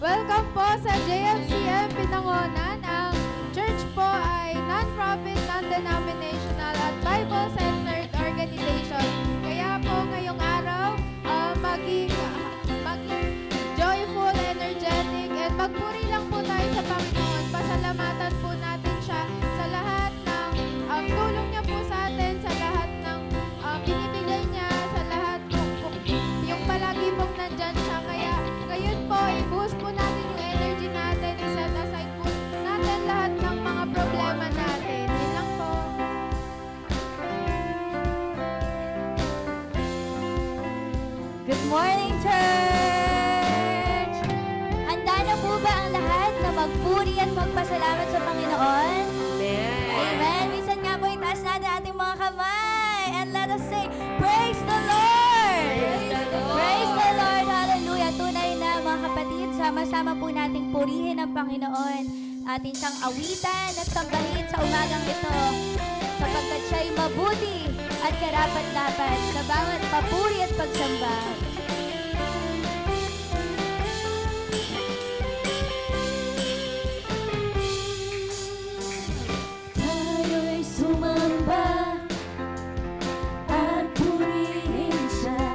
Welcome po sa JFCM Pinangonan. Ang church po ay non-profit, non-denominational at Bible-centered organization. Kaya po ngayong araw, maging joyful, energetic, and magpuri lang po tayo sa Panginoon. Pasalamatan po natin siya sa lahat ng tulong niya po sa atin, sa lahat ng binibigay niya, sa lahat yung palagi pong nandyan siya. Kaya ngayon po, i-boost po natin yung energy natin, i-set aside po natin lahat ng mga problema natin. Yun lang po. Good morning, church! Handa na po ba ang lahat na magpuri at magpasalamat sa Panginoon? Amen. Amen! Minsan nga po, itaas natin ating mga kamay and let us say, Praise the Lord! Praise the Lord! Praise the Lord! Hallelujah! Tunay na mga kapatid, sama-sama po nating purihin ang Panginoon. Ating siyang awitan at sambahin sa umagang ito sapagkat siya'y mabuti at karapat-dapat sa bawat papuri at pagsamba. Tayo'y sumamba at purihin siya.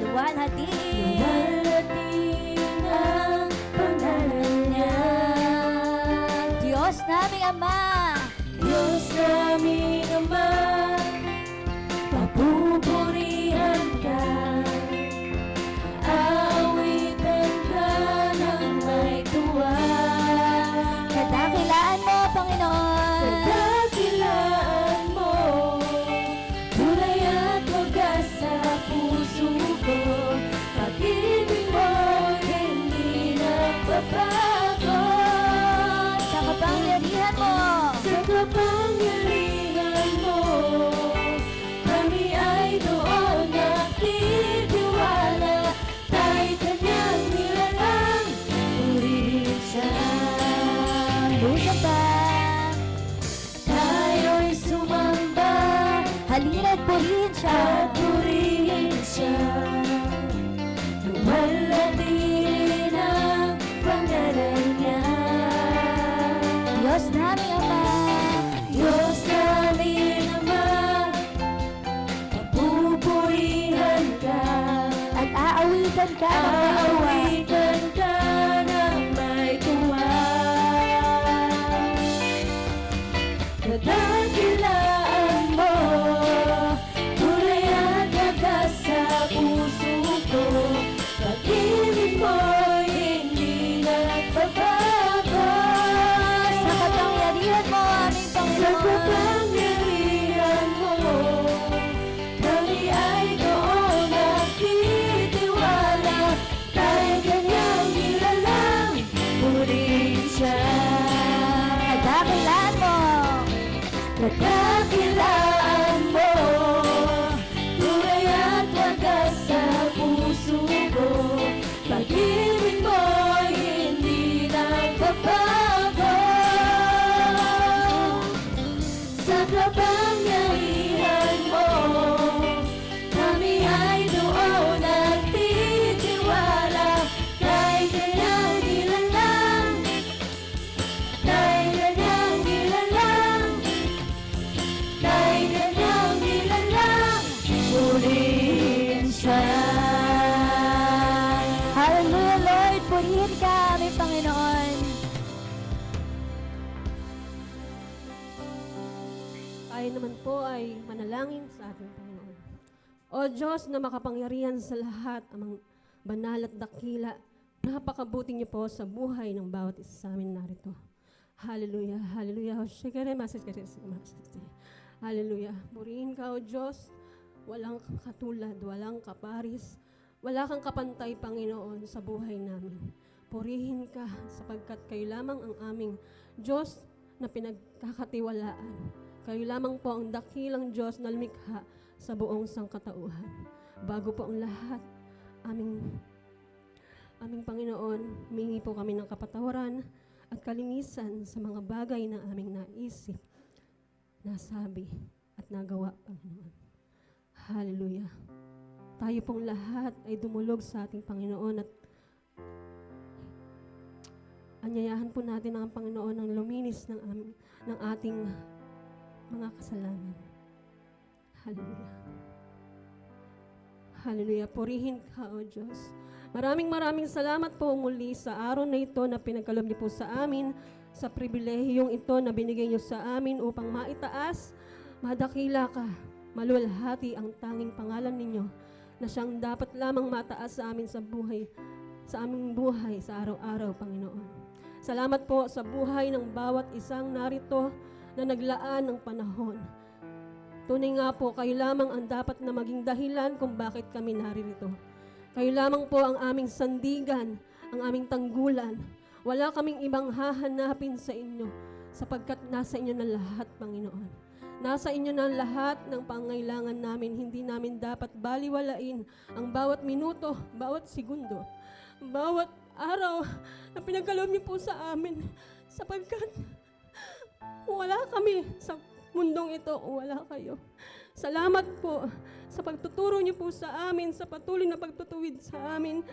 Luwalhatiin ang pangalan niya. Diyos naming Ama, Diyos naming Ama, papupurihan ka, aawitan ka ng may tuwa. Kadakilaan mo, Panginoon. Kadakilaan mo, tunay at wagas sa puso ko. Pag-ibig mo'y hindi nagbabago. Sa kapangyarihan mo, sa kapangyarihan mo, kami ay doon nagtitiwala. Tayo'y kanyang nilalang, purihin siya. Lusa ba? Tayo'y sumamba, halina't purihin siya. At purihin siya. Luwalhatiin ang pangalan niya. Diyos naming Ama, Diyos naming Ama, papupurihan ka at aawitan ka ng may tuwa. Kadakilaan mo, tunay at wagas sa puso ko. Pag-ibig mo'y hindi nagbabago. Sa kapangyarihan mo, aming Panginoon. Sa kapangyarihan mo, kami ay doon nagtitiwala. Tayo'y kanyang nilalang, purihin siya. Kadakilaan mo, kadakilaan mo, tunay at wagas sa puso ko. Pag-ibig mo'y hindi nagbabago. Sa kapangyarihan mo, kami ay doon nagtitiwala. Tayo'y kanyang nilalang, tayo'y kanyang nilalang, tayo'y kanyang nilalang, purihin siya. Hallelujah, Lord! Purihin ka, aming Panginoon. Tayo naman po ay manalangin sa ating Panginoon. O Diyos na makapangyarihan sa lahat, amang banal at dakila, napakabuti niyo po sa buhay ng bawat isa sa amin narito. Hallelujah, hallelujah. Hallelujah. Purihin ka, O Diyos. Walang katulad, walang kaparis, wala kang kapantay, Panginoon, sa buhay namin. Purihin ka sapagkat kayo lamang ang aming Diyos na pinagkakatiwalaan. Kayo lamang po ang dakilang Diyos na lumikha sa buong sangkatauhan. Bago po ang lahat, aming Panginoon, humingi po kami ng kapatawaran at kalinisan sa mga bagay na aming naisip, nasabi at nagawa, Panginoon. Hallelujah. Tayo pong lahat ay dumulog sa ating Panginoon at Anyayahan po natin ang Panginoon ng luminis ng ating mga kasalanan. Hallelujah. Hallelujah. Purihin ka, O Diyos. Maraming salamat po muli sa araw na ito na pinagkaloob niyo po sa amin, sa pribilehiyong ito na binigay niyo sa amin upang maitaas, madakila ka, maluwalhati ang tanging pangalan ninyo na siyang dapat lamang mataas sa amin sa aming buhay sa araw-araw, Panginoon. Salamat po sa buhay ng bawat isang narito na naglaan ng panahon. Tunay nga po, kayo lamang ang dapat na maging dahilan kung bakit kami naririto. Kayo lamang po ang aming sandigan, ang aming tanggulan. Wala kaming ibang hahanapin sa inyo sapagkat nasa inyo na lahat, Panginoon. Nasa inyo na lahat ng pangailangan namin. Hindi namin dapat baliwalain ang bawat minuto, bawat segundo, bawat araw na pinagkaloob niyo po sa amin sapagkat wala kami sa mundong ito kung wala kayo. Salamat po sa pagtuturo niyo po sa amin, sa patuloy na pagtutuwid sa amin,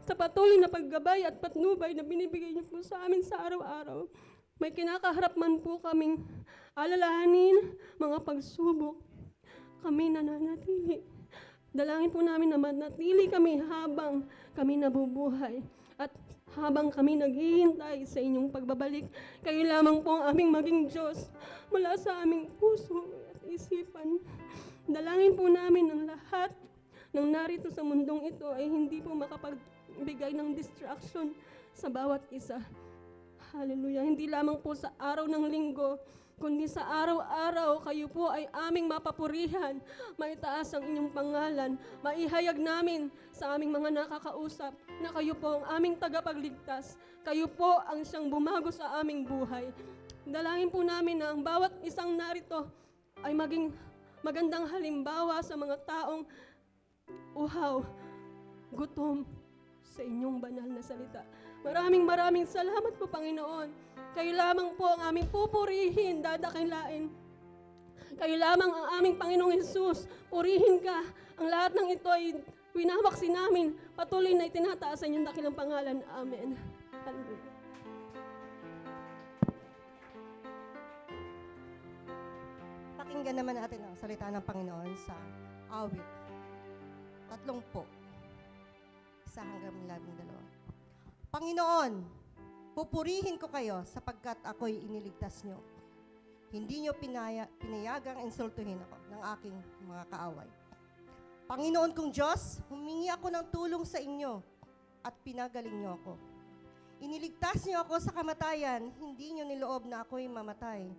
sa patuloy na paggabay at patnubay na binibigay niyo po sa amin sa araw-araw. May kinakaharap man po kaming alalahanin, mga pagsubok. Kami nananatili. Dalangin po namin na manatili kami habang kami nabubuhay. At habang kami naghihintay sa inyong pagbabalik, kayo lamang po ang aming maging Diyos mula sa aming puso at isipan. Dalangin po namin ng lahat ng narito sa mundong ito ay hindi po makapagbigay ng distraction sa bawat isa. Hallelujah. Hindi lamang po sa araw ng linggo, kundi sa araw-araw kayo po ay aming mapapurihan. Maitaas ang inyong pangalan. Maihayag namin sa aming mga nakakausap na kayo po ang aming tagapagligtas. Kayo po ang siyang bumago sa aming buhay. Dalangin po namin na ang bawat isang narito ay maging magandang halimbawa sa mga taong uhaw, gutom sa inyong banal na salita. Maraming salamat po, Panginoon. Kayo lamang po ang aming pupurihin, dadakilain. Kayo lamang ang aming Panginoong Hesus. Purihin ka. Ang lahat ng ito ay winawaksi namin. Patuloy na itinataas sa inyong dakilang pangalan. Amen. Hallelujah. Pakinggan naman natin ang salita ng Panginoon sa awit. 30 po. 1 hanggang 12. Panginoon, pupurihin ko kayo sapagkat ako'y iniligtas nyo. Hindi nyo pinayagang insultuhin ako ng aking mga kaaway. Panginoon kong Diyos, humingi ako ng tulong sa inyo at pinagaling nyo ako. Iniligtas nyo ako sa kamatayan, hindi nyo niloob na ako'y mamatay.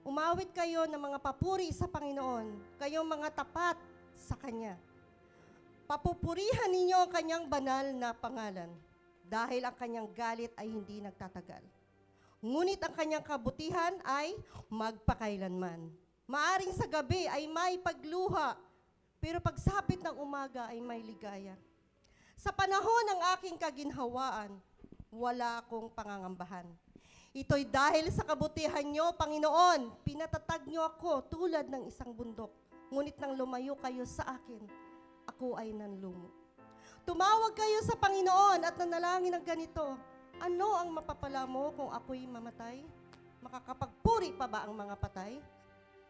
Umawit kayo ng mga papuri sa Panginoon, kayong mga tapat sa Kanya. Papupurihan ninyo ang Kanyang banal na pangalan, dahil ang Kanyang galit ay hindi nagtatagal. Ngunit ang Kanyang kabutihan ay magpakailanman. Maaring sa gabi ay may pagluha, pero pagsapit ng umaga ay may ligaya. Sa panahon ng aking kaginhawaan, wala akong pangangambahan. Ito'y dahil sa kabutihan nyo, Panginoon, pinatatag nyo ako tulad ng isang bundok. Ngunit nang lumayo kayo sa akin, ako ay nanlumo. Tumawag kayo sa Panginoon at nanalangin ng ganito, ano ang mapapala mo kung ako'y mamatay? Makakapagpuri pa ba ang mga patay?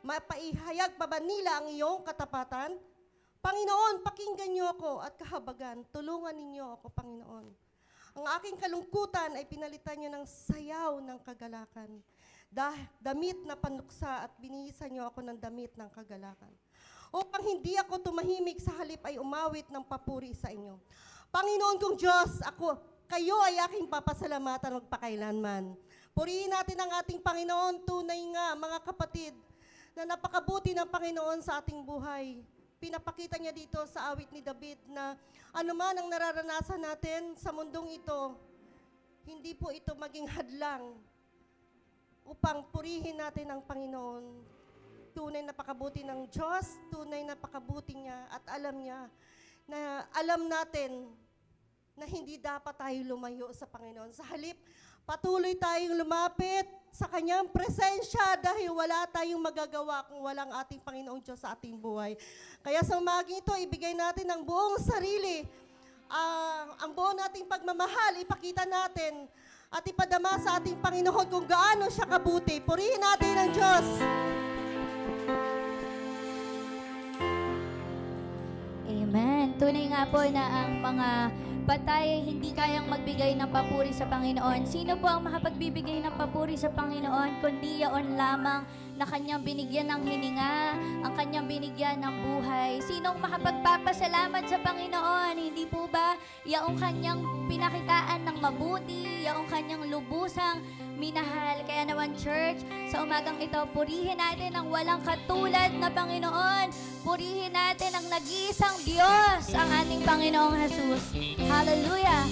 Mapaihayag pa ba nila ang iyong katapatan? Panginoon, pakinggan niyo ako at kahabagan, tulungan ninyo ako, Panginoon. Ang aking kalungkutan ay pinalitan niyo ng sayaw ng kagalakan. Damit na panluksa at binihisan niyo ako ng damit ng kagalakan. Upang hindi ako tumahimik sa halip ay umawit ng papuri sa inyo. Panginoon kong Diyos, kayo ay aking papasalamatan magpakailanman. Purihin natin ang ating Panginoon, tunay nga mga kapatid, na napakabuti ng Panginoon sa ating buhay. Pinapakita niya dito sa awit ni David na anuman ang nararanasan natin sa mundong ito, hindi po ito maging hadlang upang purihin natin ang Panginoon. Tunay na pakabuti ng Diyos, tunay na pakabuti niya at alam natin na hindi dapat tayo lumayo sa Panginoon. Sa halip, patuloy tayong lumapit sa Kanyang presensya dahil wala tayong magagawa kung walang ating Panginoong Diyos sa ating buhay. Kaya sa umagang ito, ibigay natin ang buong sarili, ang buong nating pagmamahal, ipakita natin at ipadama sa ating Panginoon kung gaano siya kabuti. Purihin natin ang Diyos. Amen. Tunay nga po na ang mga patay hindi kayang magbigay ng papuri sa Panginoon. Sino po ang makapagbibigay ng papuri sa Panginoon kundi yaon lamang na kanyang binigyan ng hininga, ang kanyang binigyan ng buhay? Sinong makapagpapasalamat sa Panginoon? Hindi po ba yaong kanyang pinakitaan ng mabuti, yaong kanyang lubusang minahal? Kaya naman, church, sa umagang ito, purihin natin ang walang katulad na Panginoon. Purihin natin ang nag-iisang Diyos, ang ating Panginoong Jesus. Hallelujah!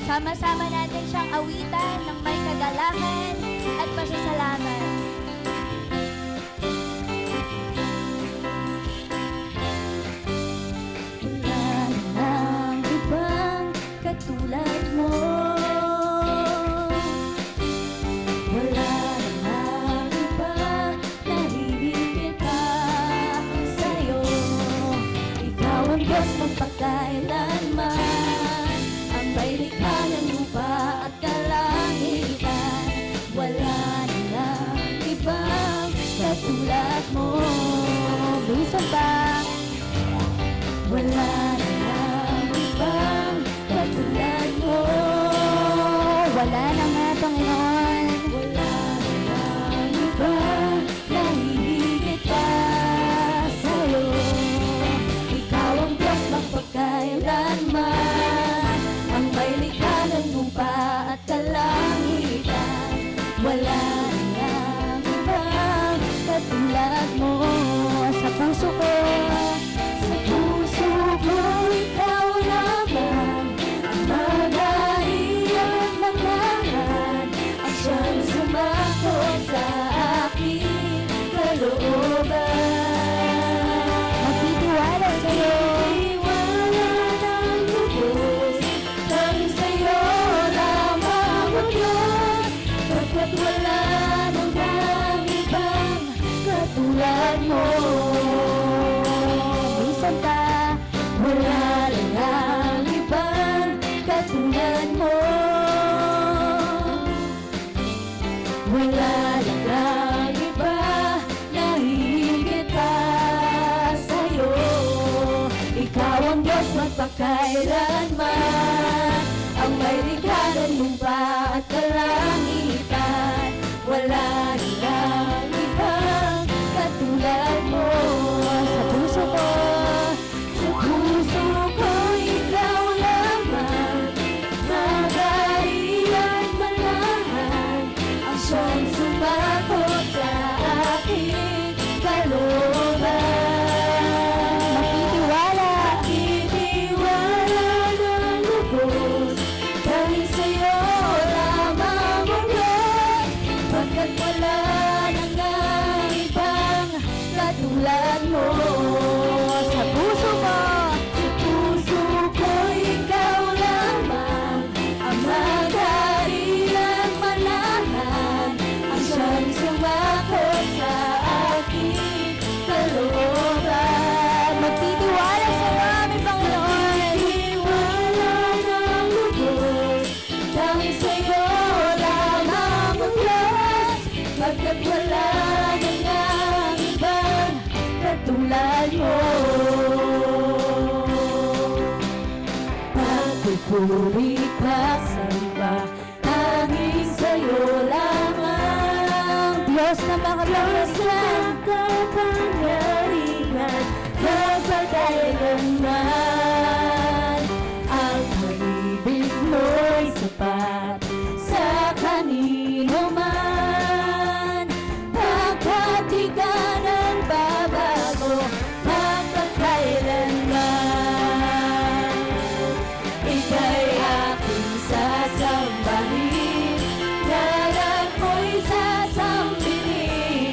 Sama-sama natin siyang awitan ng may kagalakan at pasasalamat. Wala nang ibang katulad mo. Wala nang iba na hihigit pa sa'yo. Ikaw ang Diyos magpakailanman, ang may likha ng lupa at kalangitan. Wala nang ibang katulad mo. Minsan ba? Wala nang ibang katulad mo. Wala na nga, Panginoon. Wala nang iba na hihigit pa sa'yo. Ikaw ang Diyos magpakailanman, ang may likha ng lupa at kalangitan. Wala nang ibang katulad mo. Sa puso ko, ikaw lamang ang magaiyak ng lahat, ang siyang sumako sa aking kalooban. Magtitiwala sa'yo, iwala ng lubos, dahil sa'yo lamang ang Diyos, pagkat wala nang ibang katulad mo. Minsan ba, wala lang ibang katulad mo. Wala lang iba na hihigit pa sa'yo. Ikaw ang Diyos magpakailanman, ang may likha ng lupa at kalangitan. Wala lang ibang katulad mo. Sa puso ko, ikaw lamang, magaiyak malahan, ang siyang sumakot sa aking kalooban. Makitiwala ng lubos, dahil sa'yo lamang ang Diyos, pagkat wala nang ibang katulad mo. Sa puso mo, ikaw lamang, ang magaiyak malahan, ang siyang sumakot sa aking kalooban. Magtitiwala sa aming Panginoon. Magtitiwala ng lubos, dahil sa'yo lamang ang Diyos, pagkat wala nang ibang katulad mo. Pagpupuri ka sa iba, tanging sa'yo lamang, Diyos na makapangyarihan, magpakailanman. Ang pag-ibig mo'y sapat sa kanino man, pagkat di ka nang babago magpakailanman. Ika'y aking sasambahin, ngalan mo'y sasambihin,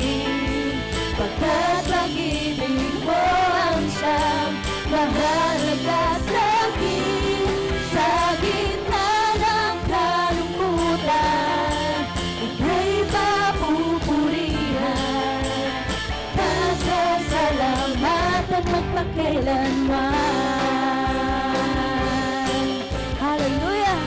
pagkat pag-ibig mo ang siyang mahalaga sa'kin. Sa gitna ng kalungkutan, ika'y papupurihan, pasasalamatan magpakailanman. Hallelujah!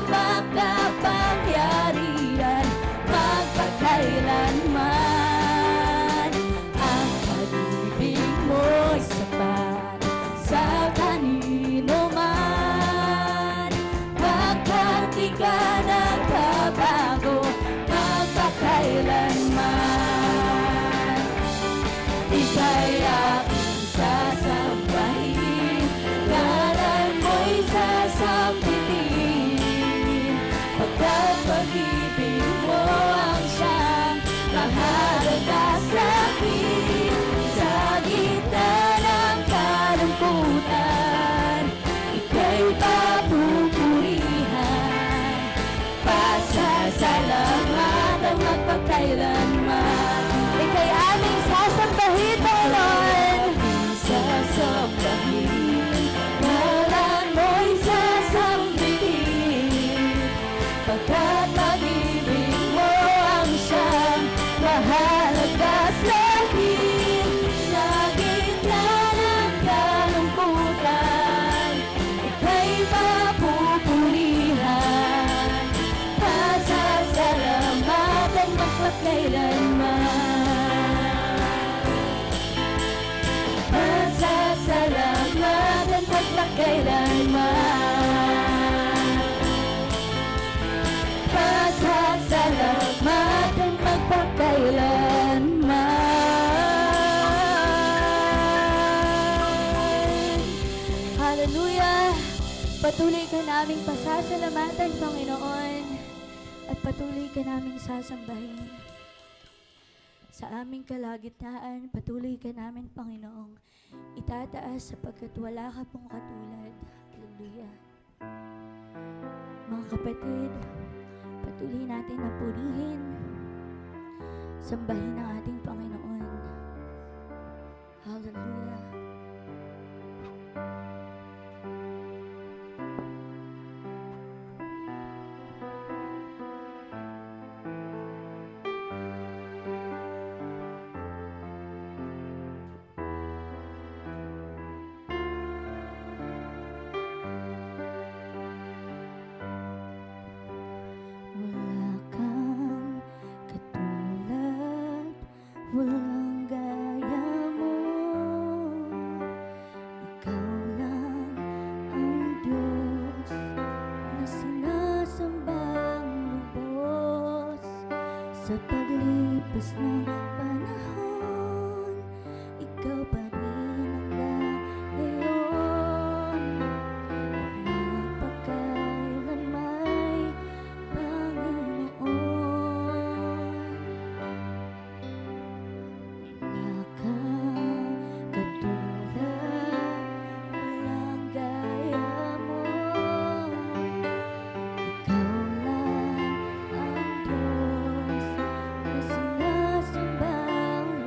makapangyarihan magpakailanman. Ang pag-ibig mo'y sapat sa kanino man. Pagkat di ka nagbabago magpakailanman. Ika'y aking sasambahin, ngalan mo'y sasambitin. Pagkat pag-ibig mo ang siyang mahalaga sa akin. Sa gitna ng kalungkutan, ika'y papupurihan. Pasasalamatan magpakailanman. Ika'y aming sasambahin, Panginoon. Sasambahin, ngalan mo'y sasambihin. Pagkat pag-ibig mo ang siyang mahalaga sa akin. Sa gitna ng kalungkutan, ika'y papupurihan. Pasasalamatan magpakailanman. Pasasalamatan magpakailanman. Pasasalamatan magpakailanman. Hallelujah! Patuloy ka naming pasasalamatan, Panginoon, at patuloy ka naming sasambahin. Sa aming kalagitnaan, patuloy ka namin, Panginoong, itataas sapagkat wala ka pong katulad. Hallelujah! Mga kapatid, patuloy natin na purihin, sambahin ang ating Panginoon. Hallelujah! Wala kang katulad, walang gaya mo. Ikaw lang ang Diyos na sinasambang lubos. Sa paglipas ng panahon, ikaw pa rin hanggang ngayon. Magpakailanman, Panginoon. Wala kang katulad, walang gaya mo. Ikaw lang ang Diyos na sinasambang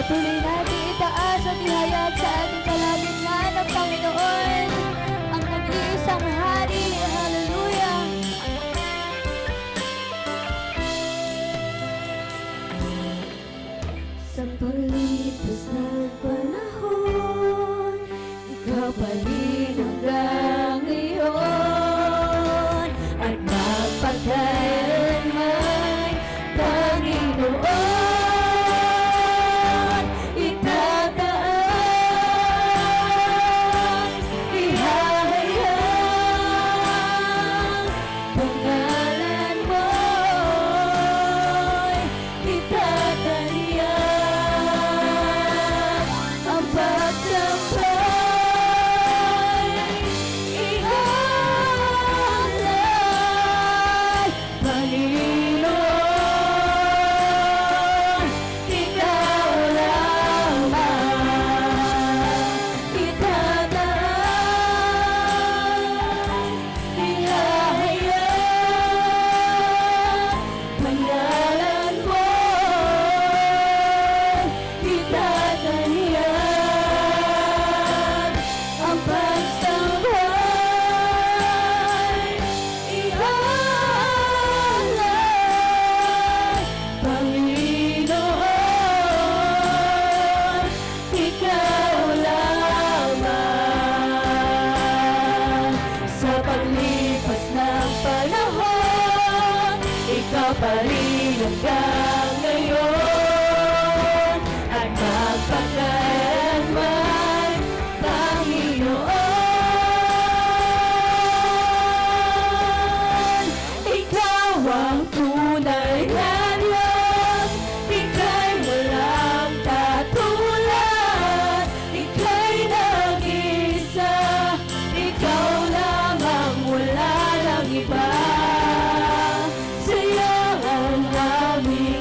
Patuloy natin itaas at ihayag sa ating kalagitnaan ng Panginoon, ang nag-iisang hari. Hallelujah! Sa paglipas ng panahon, ikaw pa rin hanggang ngayon, at magpagkailanman, Panginoon, itataas, ihahayag, pangalan mo'y itatalian, ang pagsampay, ihalay, Panginoon, ikaw lamang, itataas, ihahayag, pangalan mo'y itatalian, ang pagsambay, ihalay, Panginoon, ikaw lamang. Sa paglipas ng panahon, ikaw pa rin hanggang ngayon, at magpakailanman, Panginoon. Ikaw ang tunay na Diyos, Ika'y walang katulad, Ika'y nag-isa, Ikaw lamang, wala nang iba. Sa'yo ang aming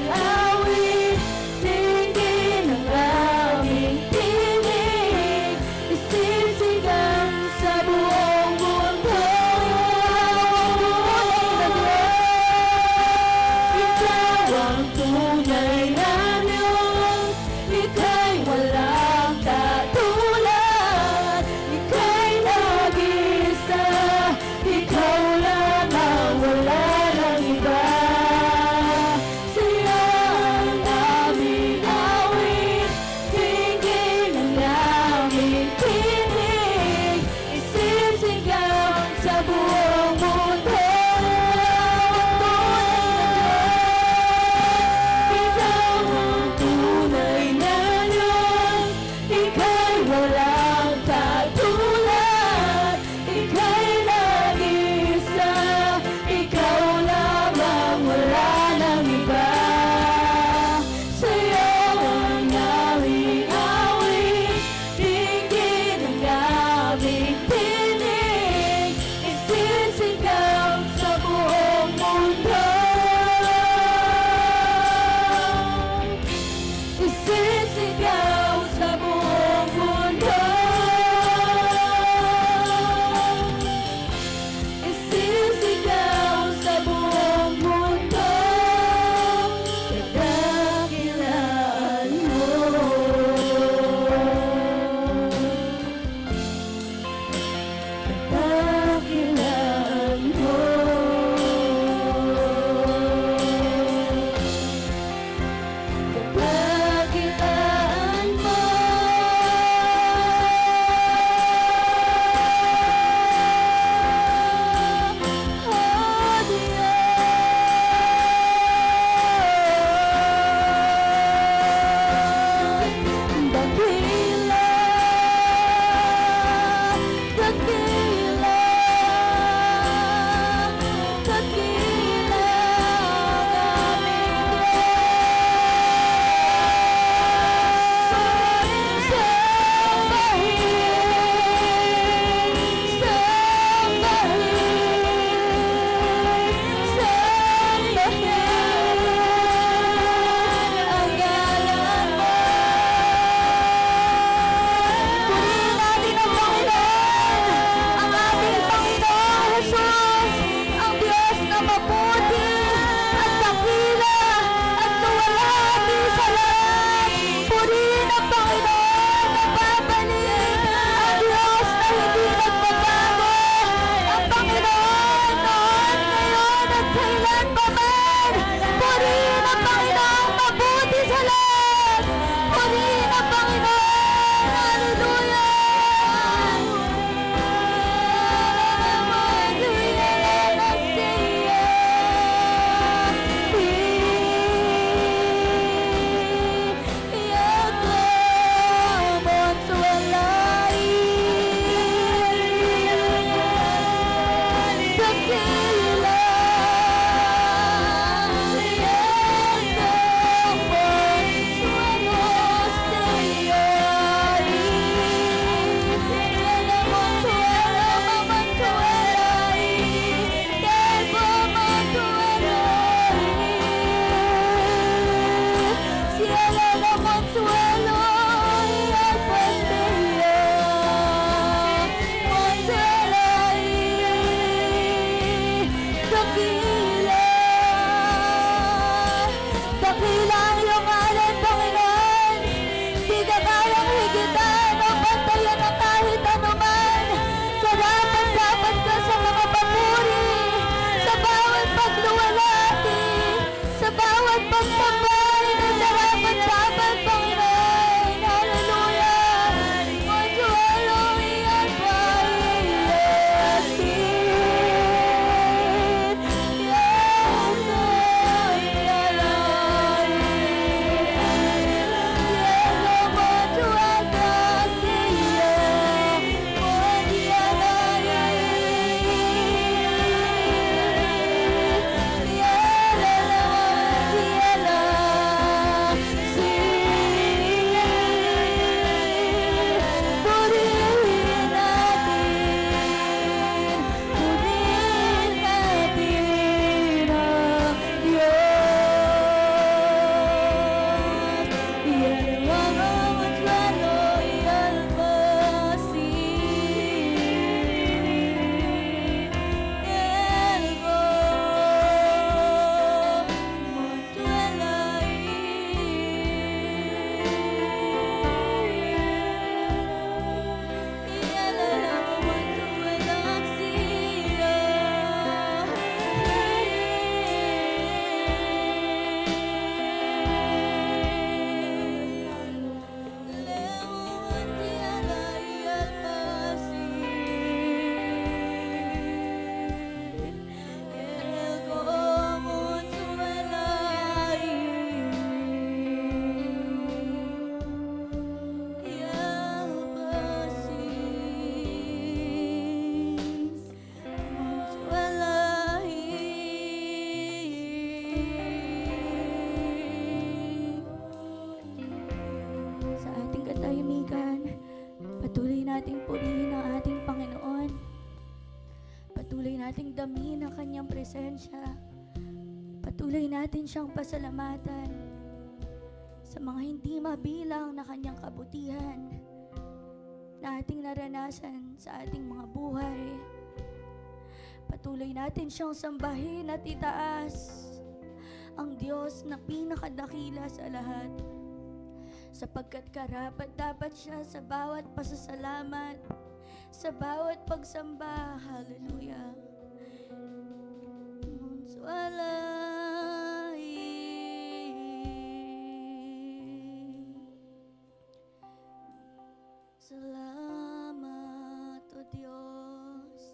bawat pagsambay na dapat Panginoon. Hallelujah. Consuelo iyan paiyasin. Yes, Lord, sa ating katahimikan, patuloy nating purihin ang ating Panginoon. Patuloy nating damin ang kanyang presensya. Patuloy natin siyang pasalamatan sa mga hindi mabilang na kanyang kabutihan na ating naranasan sa ating mga buhay. Patuloy natin siyang sambahin at itaas, ang Diyos na pinakadakila sa lahat, sapagkat karapat dapat siya sa bawat pasasalamat, sa bawat pagsamba. Hallelujah. Salamat, O Diyos,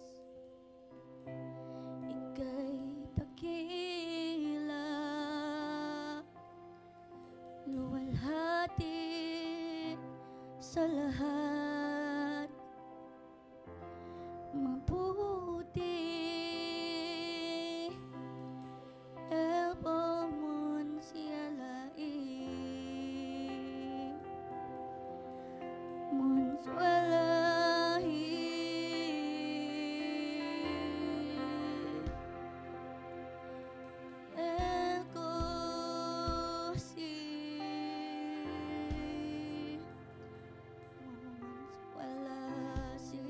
ika'y dakila, luwalhati sa lahat, mabuti, elpomon siyalai, monswalahi, elkosi, monswalasi,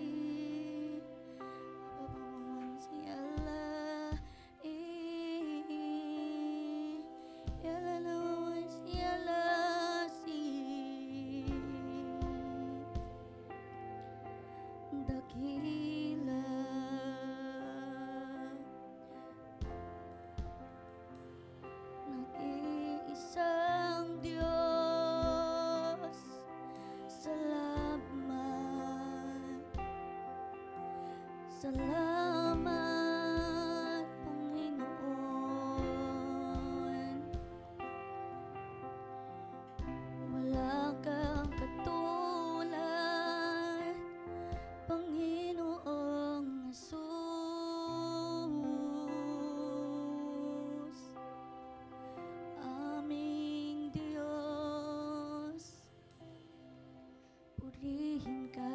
dakila, nag-iisang Diyos, salamat, salamat, Panginoon. Wala kang katulad, Panginoong Jesus, aming Diyos, purihin ka.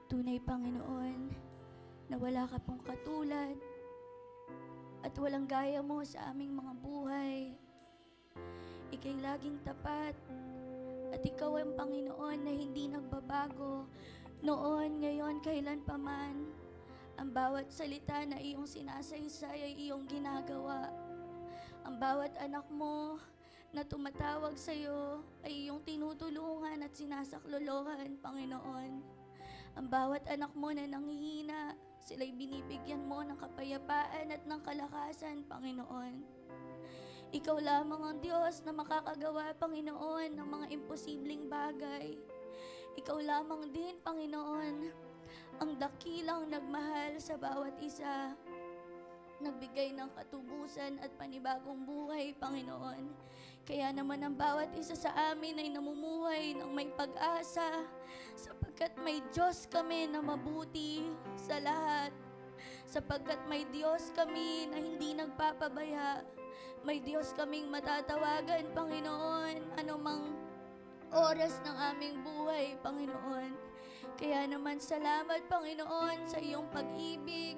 Tunay, Panginoon, na wala ka pong katulad at walang gaya mo sa aming mga buhay. Ika'y laging tapat at At ikaw ang Panginoon na hindi nagbabago, noon, ngayon, kailanpaman. Ang bawat salita na iyong sinasaysay ay iyong ginagawa. Ang bawat anak mo na tumatawag sa iyo ay iyong tinutulungan at sinasaklolohan, Panginoon. Ang bawat anak mo na nanghihina, sila'y binibigyan mo ng kapayapaan at ng kalakasan, Panginoon. Ikaw lamang ang Diyos na makakagawa, Panginoon, ng mga imposibleng bagay. Ikaw lamang din, Panginoon, ang dakilang nagmahal sa bawat isa, nagbigay ng katubusan at panibagong buhay, Panginoon. Kaya naman ang bawat isa sa amin ay namumuhay ng may pag-asa, sapagkat may Diyos kami na mabuti sa lahat. Sapagkat may Diyos kami na hindi nagpapabaya. May Diyos kaming matatawagan, Panginoon, anumang oras ng aming buhay, Panginoon. Kaya naman salamat, Panginoon, sa iyong pag-ibig,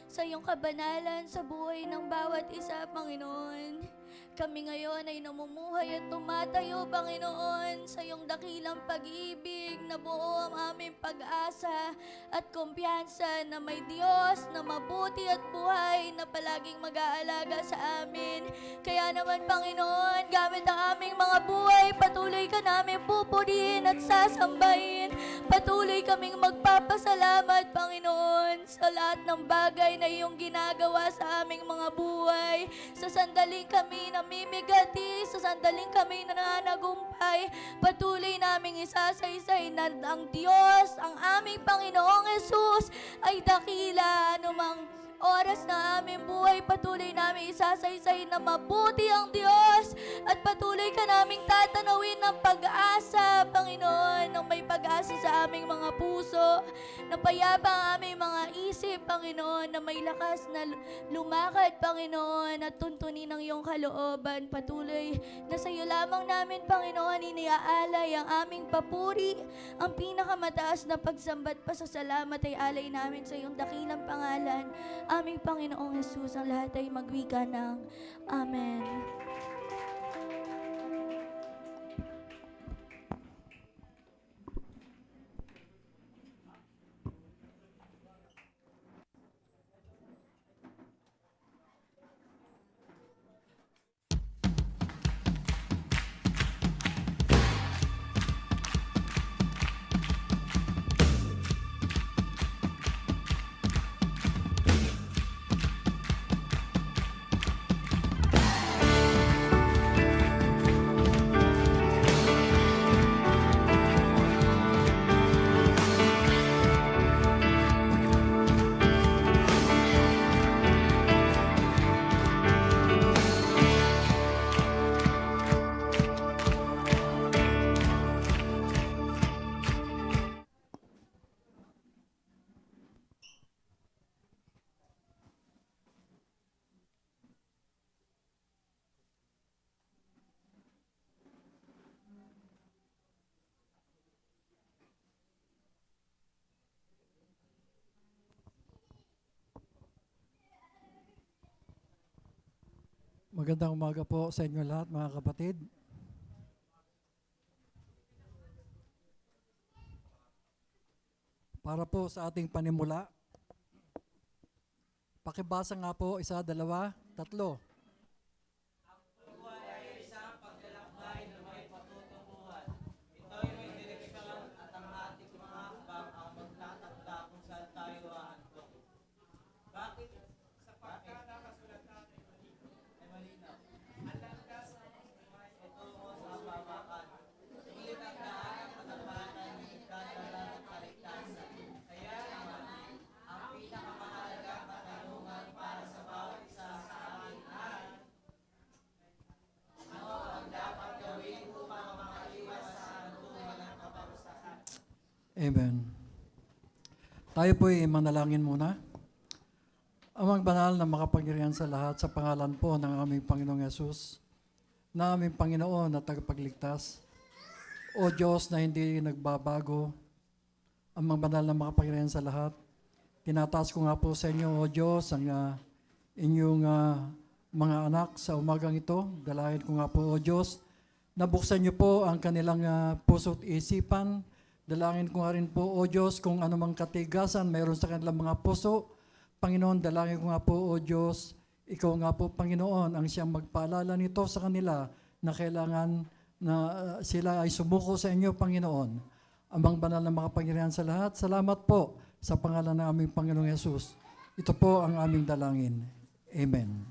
sa iyong kabanalan sa buhay ng bawat isa, Panginoon. Kami ngayon ay namumuhay at tumatayo, Panginoon, sa iyong dakilang pag-ibig na buo ang aming pag-asa at kumpiyansa na may Diyos na mabuti at buhay na palaging mag-aalaga sa amin. Kaya naman, Panginoon, gamit ang aming mga buhay, patuloy ka namin pupurihin at sasambahin. Patuloy kaming magpapasalamat, Panginoon, sa lahat ng bagay na iyong ginagawa sa aming mga buhay. Sa sandaling kami namimigati, sa sandaling kami nananagumpay, patuloy naming isasaysay na ang Diyos, ang aming Panginoong Hesus ay dakila. Anumang oras na aming buhay, patuloy namin isasaysay na mabuti ang Diyos at patuloy ka naming tatanawin ng pag-asa, Panginoon, ng may pag-asa sa aming mga puso, na payapa ang aming mga isip, Panginoon, na may lakas na lumakad, Panginoon, at tuntunin ang iyong kalooban. Patuloy na sa iyo lamang namin, Panginoon, iniaalay ang aming papuri, ang pinakamataas na pagsambat pa sa salamat ay alay namin sa iyong dakilang pangalan, aming Panginoong Hesus. Ang lahat ay magwika ng Amen. Magandang umaga po sa inyo lahat, mga kapatid. Para po sa ating panimula, pakibasa nga po, 1, 2, 3. Amen. Tayo po'y manalangin muna. Amang banal na makapangyarihan sa lahat, sa pangalan po ng aming Panginoong Yesus, na aming Panginoon na tagapagligtas, o Diyos na hindi nagbabago, amang banal na makapangyarihan sa lahat, tinataas ko nga po sa inyo, O Diyos, ang inyong mga anak sa umagang ito. Dalahin ko nga po, O Diyos, Nabuksan niyo po ang kanilang puso at isipan. Dalangin ko nga rin po, O Diyos, kung anumang katigasan mayroon sa kanilang mga puso. Panginoon, dalangin ko nga po, O Diyos, ikaw nga po, Panginoon, ang siyang magpaalala nito sa kanila na kailangan na sila ay sumuko sa inyo, Panginoon. Amang banal na makapangyarihan sa lahat, salamat po sa pangalan ng aming Panginoong Yesus. Ito po ang aming dalangin. Amen.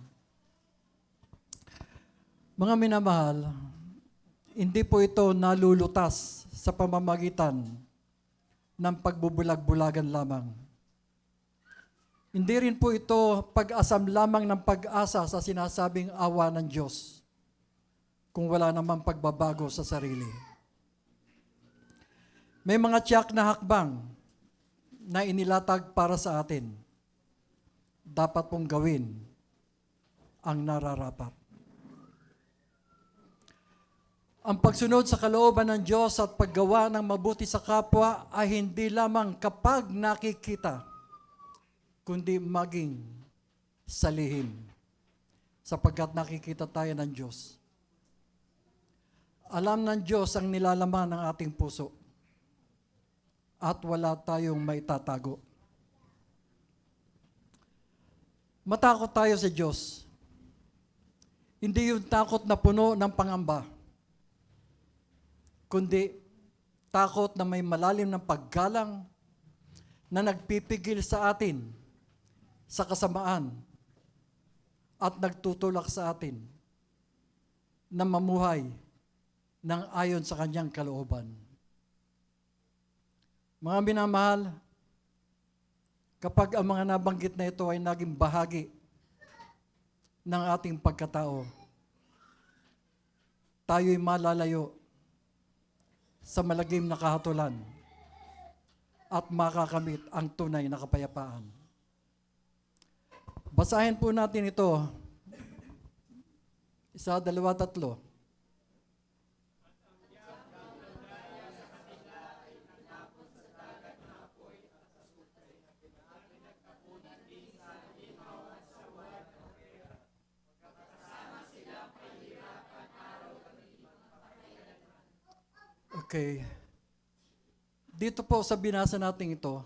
Mga minamahal, hindi po ito nalulutas sa pamamagitan ng pagbubulag-bulagan lamang. Hindi rin po ito pag-asam lamang ng pag-asa sa sinasabing awa ng Diyos kung wala namang pagbabago sa sarili. May mga tiyak na hakbang na inilatag para sa atin. Dapat pong gawin ang nararapat. Ang pagsunod sa kalooban ng Diyos at paggawa ng mabuti sa kapwa ay hindi lamang kapag nakikita, kundi maging sa lihim, sapagkat nakikita tayo ng Diyos. Alam ng Diyos ang nilalaman ng ating puso at wala tayong maitatago. Matakot tayo sa Diyos. Hindi yung takot na puno ng pangamba, kundi takot na may malalim ng paggalang na nagpipigil sa atin sa kasamaan at nagtutulak sa atin na mamuhay ng ayon sa kanyang kalooban. Mga minamahal, kapag ang mga nabanggit na ito ay naging bahagi ng ating pagkatao, tayo'y malalayo sa malagim na kahatulan at makakamit ang tunay na kapayapaan. Basahin po natin ito. 1, 2, 3. Okay. Dito po sa binasa natin ito,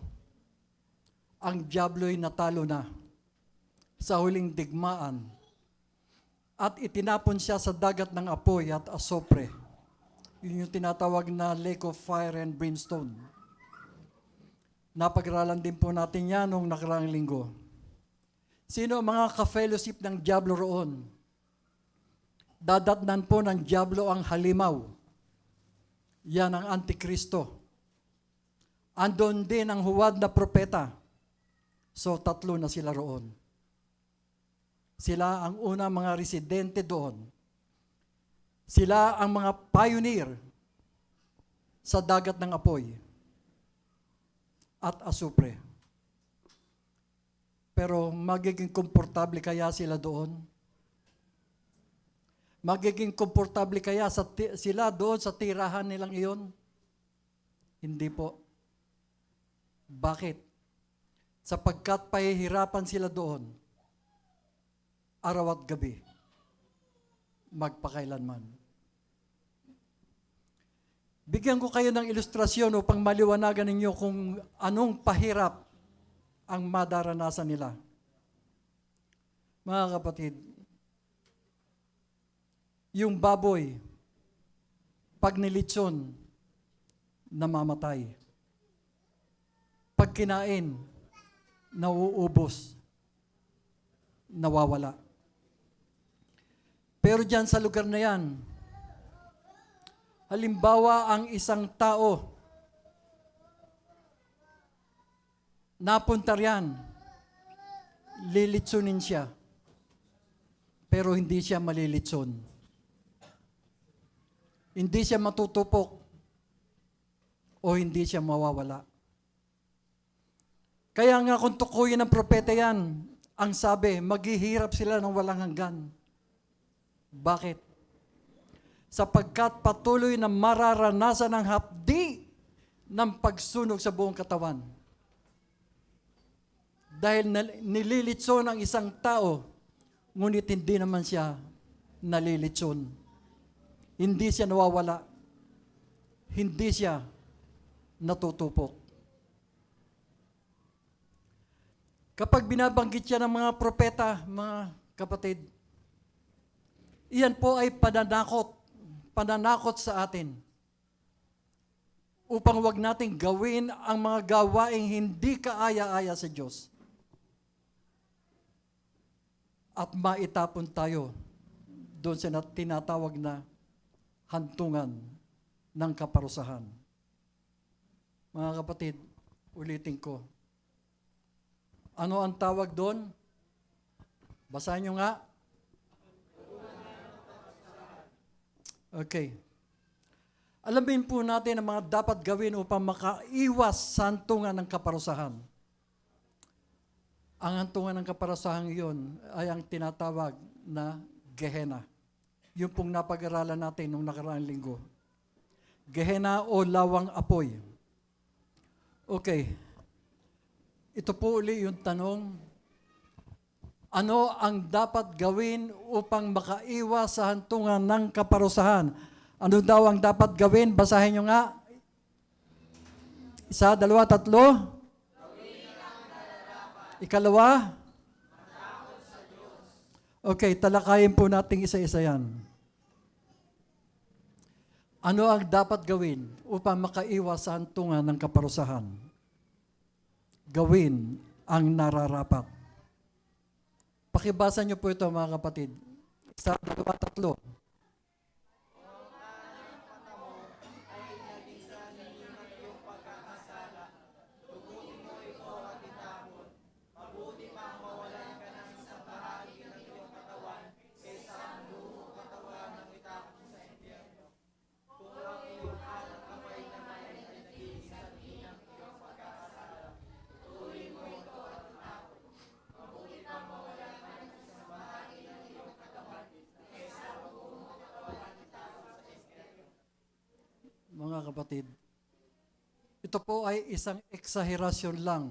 ang diablo'y natalo na sa huling digmaan at itinapon siya sa dagat ng apoy at asopre. Yun yung tinatawag na lake of fire and brimstone. Napag-aralan din po natin yan noong nakaraang linggo. Sino ang mga ka-fellowship ng diablo roon? Dadatnan po ng diablo ang halimaw. Yan ang Antikristo. Andon din ang huwad na propeta. So, 3 na sila roon. Sila ang unang mga residente doon. Sila ang mga pioneer sa dagat ng apoy at asupre. Pero magiging komportable kaya sila doon? Magiging komportable kaya sila doon sa tirahan nilang iyon? Hindi po. Bakit? Sapagkat pahihirapan sila doon, araw at gabi, magpakailanman. Bigyan ko kayo ng ilustrasyon upang maliwanagan ninyo kung anong pahirap ang madaranasan nila. Mga kapatid, yung baboy, pag nilitson, namamatay. Pag kinain, nauubos, nawawala. Pero dyan sa lugar na yan, halimbawa ang isang tao, napunta riyan, lilitsunin siya, pero hindi siya malilitson. Hindi siya matutupok o hindi siya mawawala. Kaya nga kung tukuyin ng propeta yan, ang sabi, maghihirap sila ng walang hanggan. Bakit? Sapagkat patuloy na mararanasan ang hapdi ng pagsunog sa buong katawan. Dahil nililitson ang isang tao, ngunit hindi naman siya nalilitson. Hindi siya nawawala. Hindi siya natutupok. Kapag binabanggit siya ng mga propeta, mga kapatid, iyan po ay pananakot sa atin upang wag nating gawin ang mga gawaing hindi kaaya-aya sa Diyos. At maitapon tayo doon sa tinatawag na hantungan ng kaparusahan. Mga kapatid, ulitin ko. Ano ang tawag doon? Basahin nyo nga. Okay. Alamin po natin ang mga dapat gawin upang makaiwas sa hantungan ng kaparusahan. Ang hantungan ng kaparusahan iyon ay ang tinatawag na Gehenna. Yung pong napag-aralan natin nung nakaraang linggo. Gehenna o lawang apoy. Okay. Ito po uli yung tanong, ano ang dapat gawin upang makaiwas sa hantungan ng kaparusahan? Ano daw ang dapat gawin? Basahin nyo nga. 1, 2, 3. Ikalawa? Okay, talakayin po natin isa-isa yan. Ano ang dapat gawin upang makaiwas sa hantungan ng kaparusahan? Gawin ang nararapat. Pakibasa niyo po ito mga kapatid. 1, 2, 3. Mga kapatid, ito po ay isang eksaherasyon lang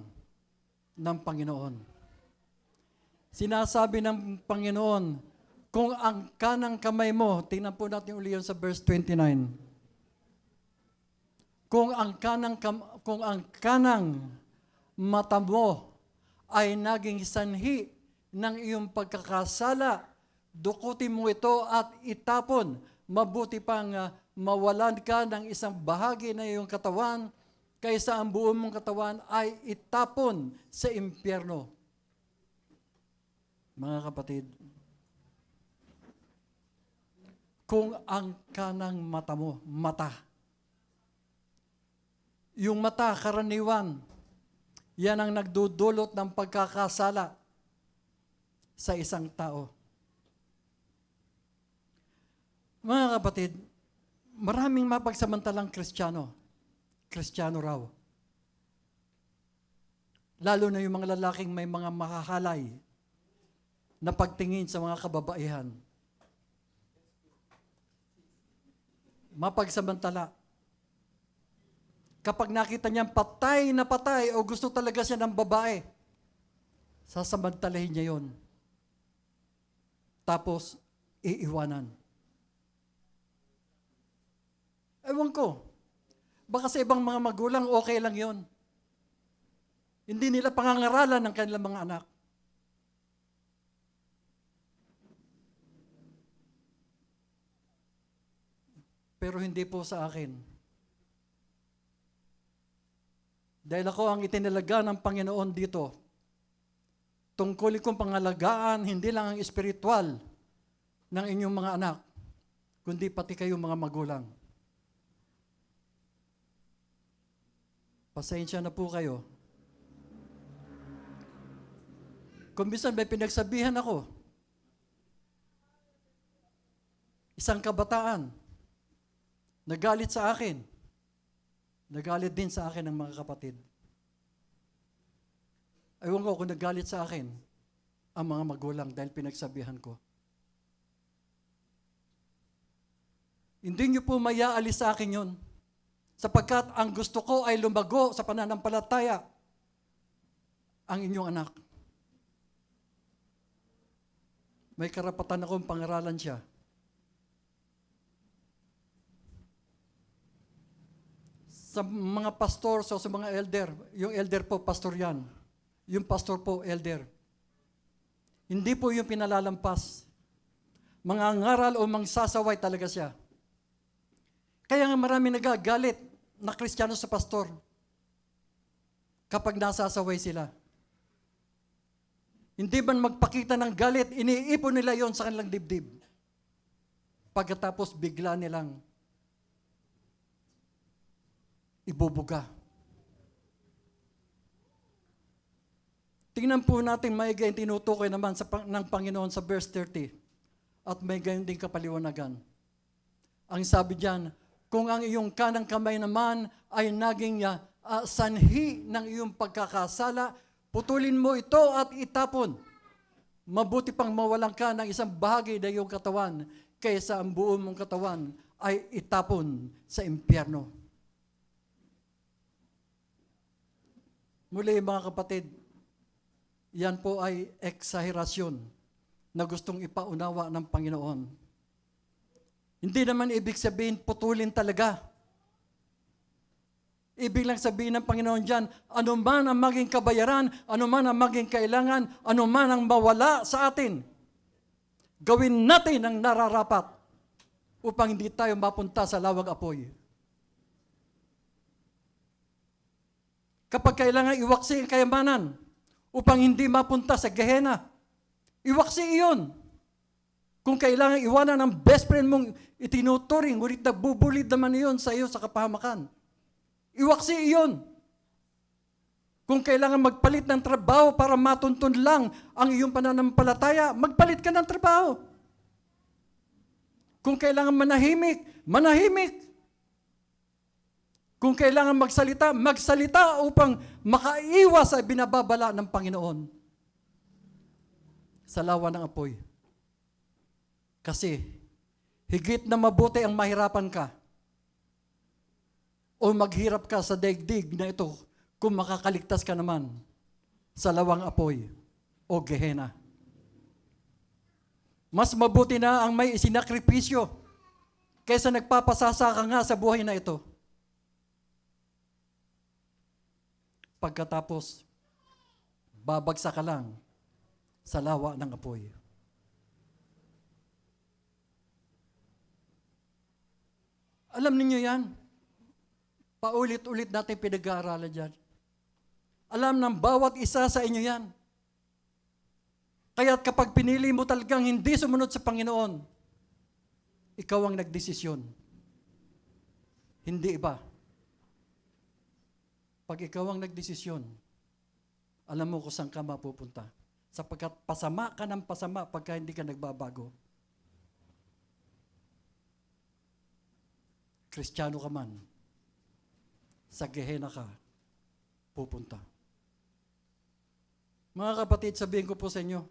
ng Panginoon. Sinasabi ng Panginoon, kung ang kanang kamay mo, tingnan po natin uli yun sa verse 29. Kung ang kanang mata mo ay naging sanhi ng iyong pagkakasala, dukutin mo ito at itapon. Mabuti pang mawalan ka ng isang bahagi ng iyong katawan kaysa ang buong mong katawan ay itapon sa impyerno. Mga kapatid, kung ang kanang mata mo, yung mata, karaniwan, yan ang nagdudulot ng pagkakasala sa isang tao. Mga kapatid, maraming mapagsamantalang Kristiyano raw. Lalo na yung mga lalaking may mga makahalay na pagtingin sa mga kababaihan. Mapagsamantala. Kapag nakita niyang patay na patay o gusto talaga siya ng babae, sasamantalahin niya yon. Tapos, iiwanan. Ewan ko. Baka sa ibang mga magulang, okay lang yon. Hindi nila pangangaralan ng kanilang mga anak. Pero hindi po sa akin. Dahil ako ang itinalaga ng Panginoon dito, tungkulin kong pangalagaan hindi lang ang espiritual ng inyong mga anak, kundi pati kayong mga magulang. Pasensya na po kayo. Kung minsan may pinagsabihan ako, isang kabataan, nagalit sa akin, nagalit din sa akin ng mga kapatid. Ewan ko kung nagalit sa akin ang mga magulang dahil pinagsabihan ko. Hindi niyo po mayaalis sa akin yun. Sapagkat ang gusto ko ay lumago sa pananampalataya ang inyong anak. May karapatan akong pangaralan siya. sa mga pastor, so sa mga elder, yung elder po, pastor yan. Yung pastor po, elder. Hindi po yung pinalalampas. Mga ngaral o mangsasaway talaga siya. Kaya nga marami nagagalit na Kristiyano sa pastor kapag nasasaway sila. Hindi man magpakita ng galit, iniipon nila yon sa kanilang dibdib. Pagkatapos bigla nilang ibubuga. Tingnan po natin maigi ang tinutukoy naman ng Panginoon sa verse 30 at may gayon din kapaliwanagan. Ang sabi diyan, kung ang iyong kanang kamay naman ay naging sanhi ng iyong pagkakasala, putulin mo ito at itapon. Mabuti pang mawalan ka ng isang bahagi ng iyong katawan kaysa ang buong mong katawan ay itapon sa impyerno. Muli mga kapatid, yan po ay eksaherasyon na gustong ipaunawa ng Panginoon. Hindi naman ibig sabihin putulin talaga. Ibig lang sabihin ng Panginoon dyan, ano man ang maging kabayaran, ano man ang maging kailangan, ano man ang mawala sa atin, gawin natin ang nararapat upang hindi tayo mapunta sa lawag apoy. Kapag kailangan iwaksi ang kayamanan upang hindi mapunta sa Gehenna, iwaksi iyon. Kung kailangan iwanan ang best friend mong itinuturing, ngunit nagbubulid naman iyon sa iyo sa kapahamakan, iwaksi iyon. Kung kailangan magpalit ng trabaho para matuntun lang ang iyong pananampalataya, magpalit ka ng trabaho. Kung kailangan manahimik, manahimik. Kung kailangan magsalita, magsalita upang makaiwas sa binababala ng Panginoon sa lawa ng apoy. Kasi higit na mabuti ang mahirapan ka o maghirap ka sa daigdig na ito kung makakaligtas ka naman sa lawang apoy o Gehenna. Mas mabuti na ang may isinakripisyo kaysa nagpapasasa ka nga sa buhay na ito. Pagkatapos, babagsak ka lang sa lawa ng apoy. Alam niyo yan? Paulit-ulit natin pinag-aaralan dyan. Alam ng bawat isa sa inyo yan. Kaya kapag pinili mo talagang hindi sumunod sa Panginoon, ikaw ang nagdesisyon. Hindi iba. Pag ikaw ang nagdesisyon, alam mo kung saan ka mapupunta. Sapagkat pasama ka ng pasama pagka hindi ka nagbabago. Kristiyano ka man, sa Gehenna ka pupunta. Mga kapatid, sabihin ko po sa inyo,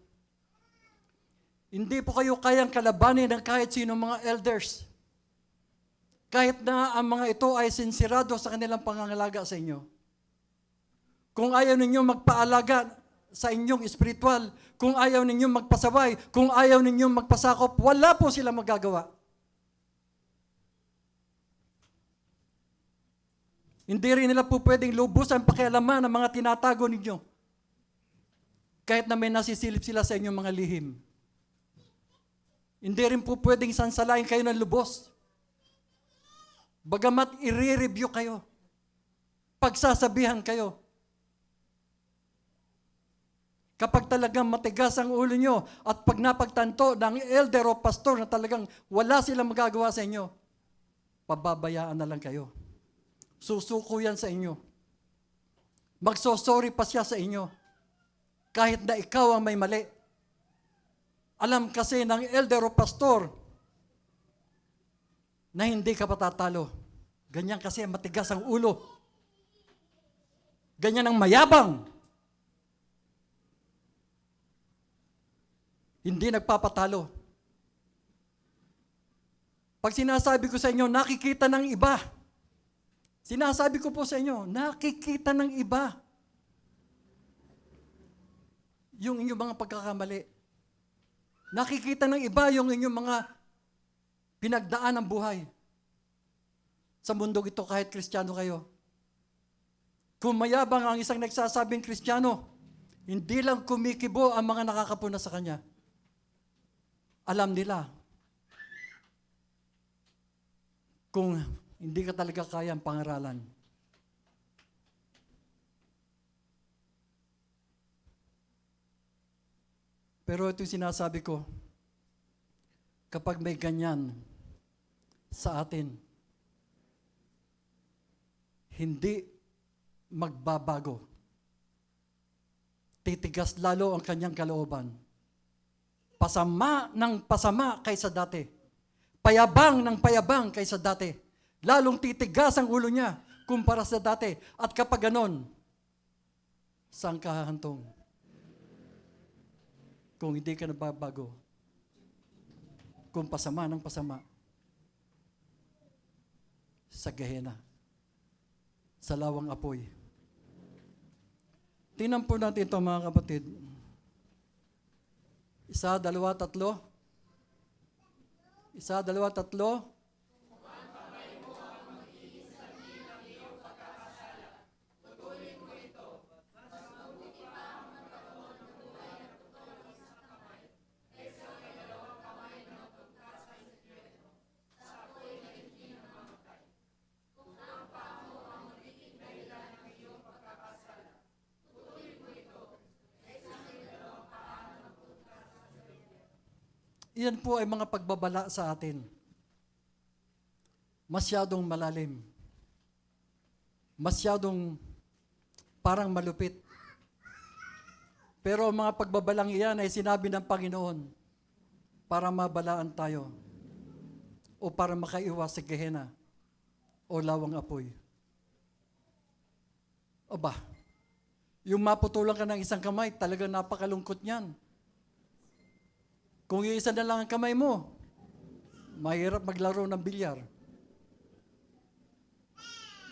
hindi po kayo kayang kalabanin ng kahit sino mga elders. Kahit na ang mga ito ay sinsirado sa kanilang pangangalaga sa inyo. Kung ayaw ninyong magpaalaga sa inyong espiritual, kung ayaw ninyong magpasaway, kung ayaw ninyong magpasakop, wala po sila magagawa. Hindi rin nila po pwedeng lubusan pakialaman ng mga tinatago ninyo. Kahit na may nasisilip sila sa inyong mga lihim. Hindi rin po pwedeng sansalain kayo ng lubos. Bagamat i-review kayo, pagsasabihan kayo, kapag talagang matigas ang ulo nyo at pag napagtanto ng elder o pastor na talagang wala silang magagawa sa inyo, pababayaan na lang kayo. Susuko yan sa inyo. Magsosorry pa siya sa inyo. Kahit na ikaw ang may mali. Alam kasi ng elder o pastor na hindi ka patatalo. Ganyan kasi matigas ang ulo. Ganyan ang mayabang. Hindi nagpapatalo. Pag sinasabi ko sa inyo, nakikita ng iba. Sinasabi ko po sa inyo, nakikita ng iba. Yung inyong mga pagkakamali. Nakikita ng iba yung inyong mga pinagdaan ng buhay. Sa mundong ito, kahit Kristiyano kayo, Kung mayabang ang isang nagsasabing Kristiyano, hindi lang kumikibo ang mga nakakapuna sa kanya. Alam nila kung hindi ka talaga kayang pangaralan. Pero ito yung sinasabi ko, kapag may ganyan sa atin, hindi magbabago. Titigas lalo ang kanyang kalooban. Pasama ng pasama kaysa dati. Payabang ng payabang kaysa dati. Lalong titigas ang ulo niya kumpara sa dati. At kapag ganon, saan ka hahantong? Kung hindi ka nababago. Kung pasama ng pasama. Sa Gehena. Sa lawang apoy. Tingnan po natin ito mga kapatid. 1, 2, 3. 1, 2, 3. Iyan po ay mga pagbabala sa atin. Masyadong malalim. Masyadong parang malupit. Pero ang mga pagbabalang iyan ay sinabi ng Panginoon para mabalaan tayo o para makaiwas sa Gehena o lawang apoy. Aba, yung maputulan ka ng isang kamay, talagang napakalungkot niyan. Kung iisa na lang ang kamay mo, mahirap maglaro ng bilyar.